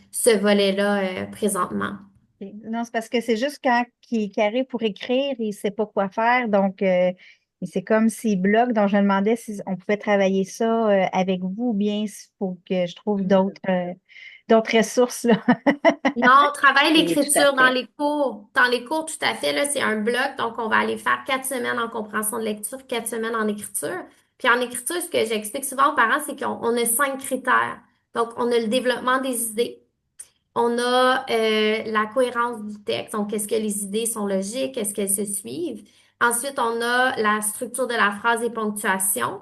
ce volet-là présentement. Ok. Non, c'est parce que c'est juste quand qui arrive pour écrire, il ne sait pas quoi faire. Donc, c'est comme s'il bloque. Donc, je me demandais si on pouvait travailler ça avec vous ou bien s'il faut que je trouve d'autres ressources, là. Non, on travaille Oui, tout à l'écriture dans fait. les cours. Dans les cours, tout à fait, là, c'est un bloc. Donc, on va aller faire 4 semaines en compréhension de lecture, 4 semaines en écriture. Puis en écriture, ce que j'explique souvent aux parents, c'est qu'on a 5 critères. Donc, on a le développement des idées. On a la cohérence du texte. Donc, est-ce que les idées sont logiques? Est-ce qu'elles se suivent? Ensuite, on a la structure de la phrase et ponctuation.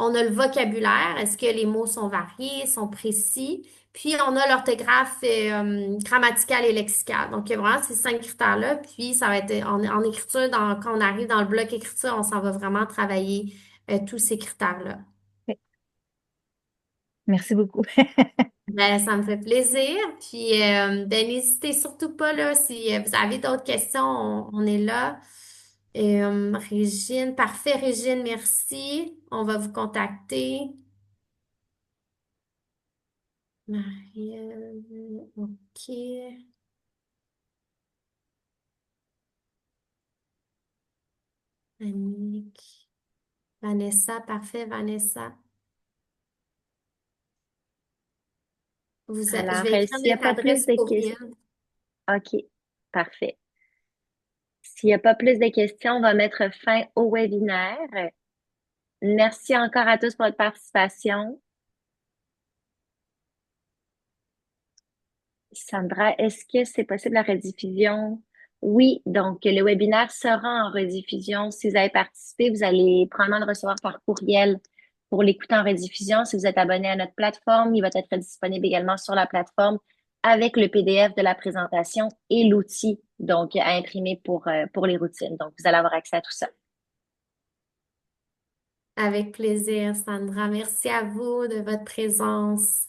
On a le vocabulaire, est-ce que les mots sont variés, sont précis? Puis on a l'orthographe grammaticale et lexicale. Donc, il y a vraiment ces 5 critères-là. Puis ça va être en écriture, quand on arrive dans le bloc écriture, on s'en va vraiment travailler tous ces critères-là. Ok. Merci beaucoup. Ben, ça me fait plaisir. Puis, ben, n'hésitez surtout pas, là, si vous avez d'autres questions, on est là. Régine, parfait, Régine, merci. On va vous contacter. Marielle, OK. Annick. Vanessa, parfait, Vanessa. Je Alors, vais écrire s'il n'y a notre pas plus adresse de questions, courriel. OK, parfait. S'il n'y a pas plus de questions, on va mettre fin au webinaire. Merci encore à tous pour votre participation. Sandra, est-ce que c'est possible la rediffusion? Oui, donc le webinaire sera en rediffusion. Si vous avez participé, vous allez probablement le recevoir par courriel pour l'écouter en rediffusion. Si vous êtes abonné à notre plateforme, il va être disponible également sur la plateforme avec le PDF de la présentation et l'outil donc à imprimer pour les routines. Donc, vous allez avoir accès à tout ça. Avec plaisir, Sandra. Merci à vous de votre présence.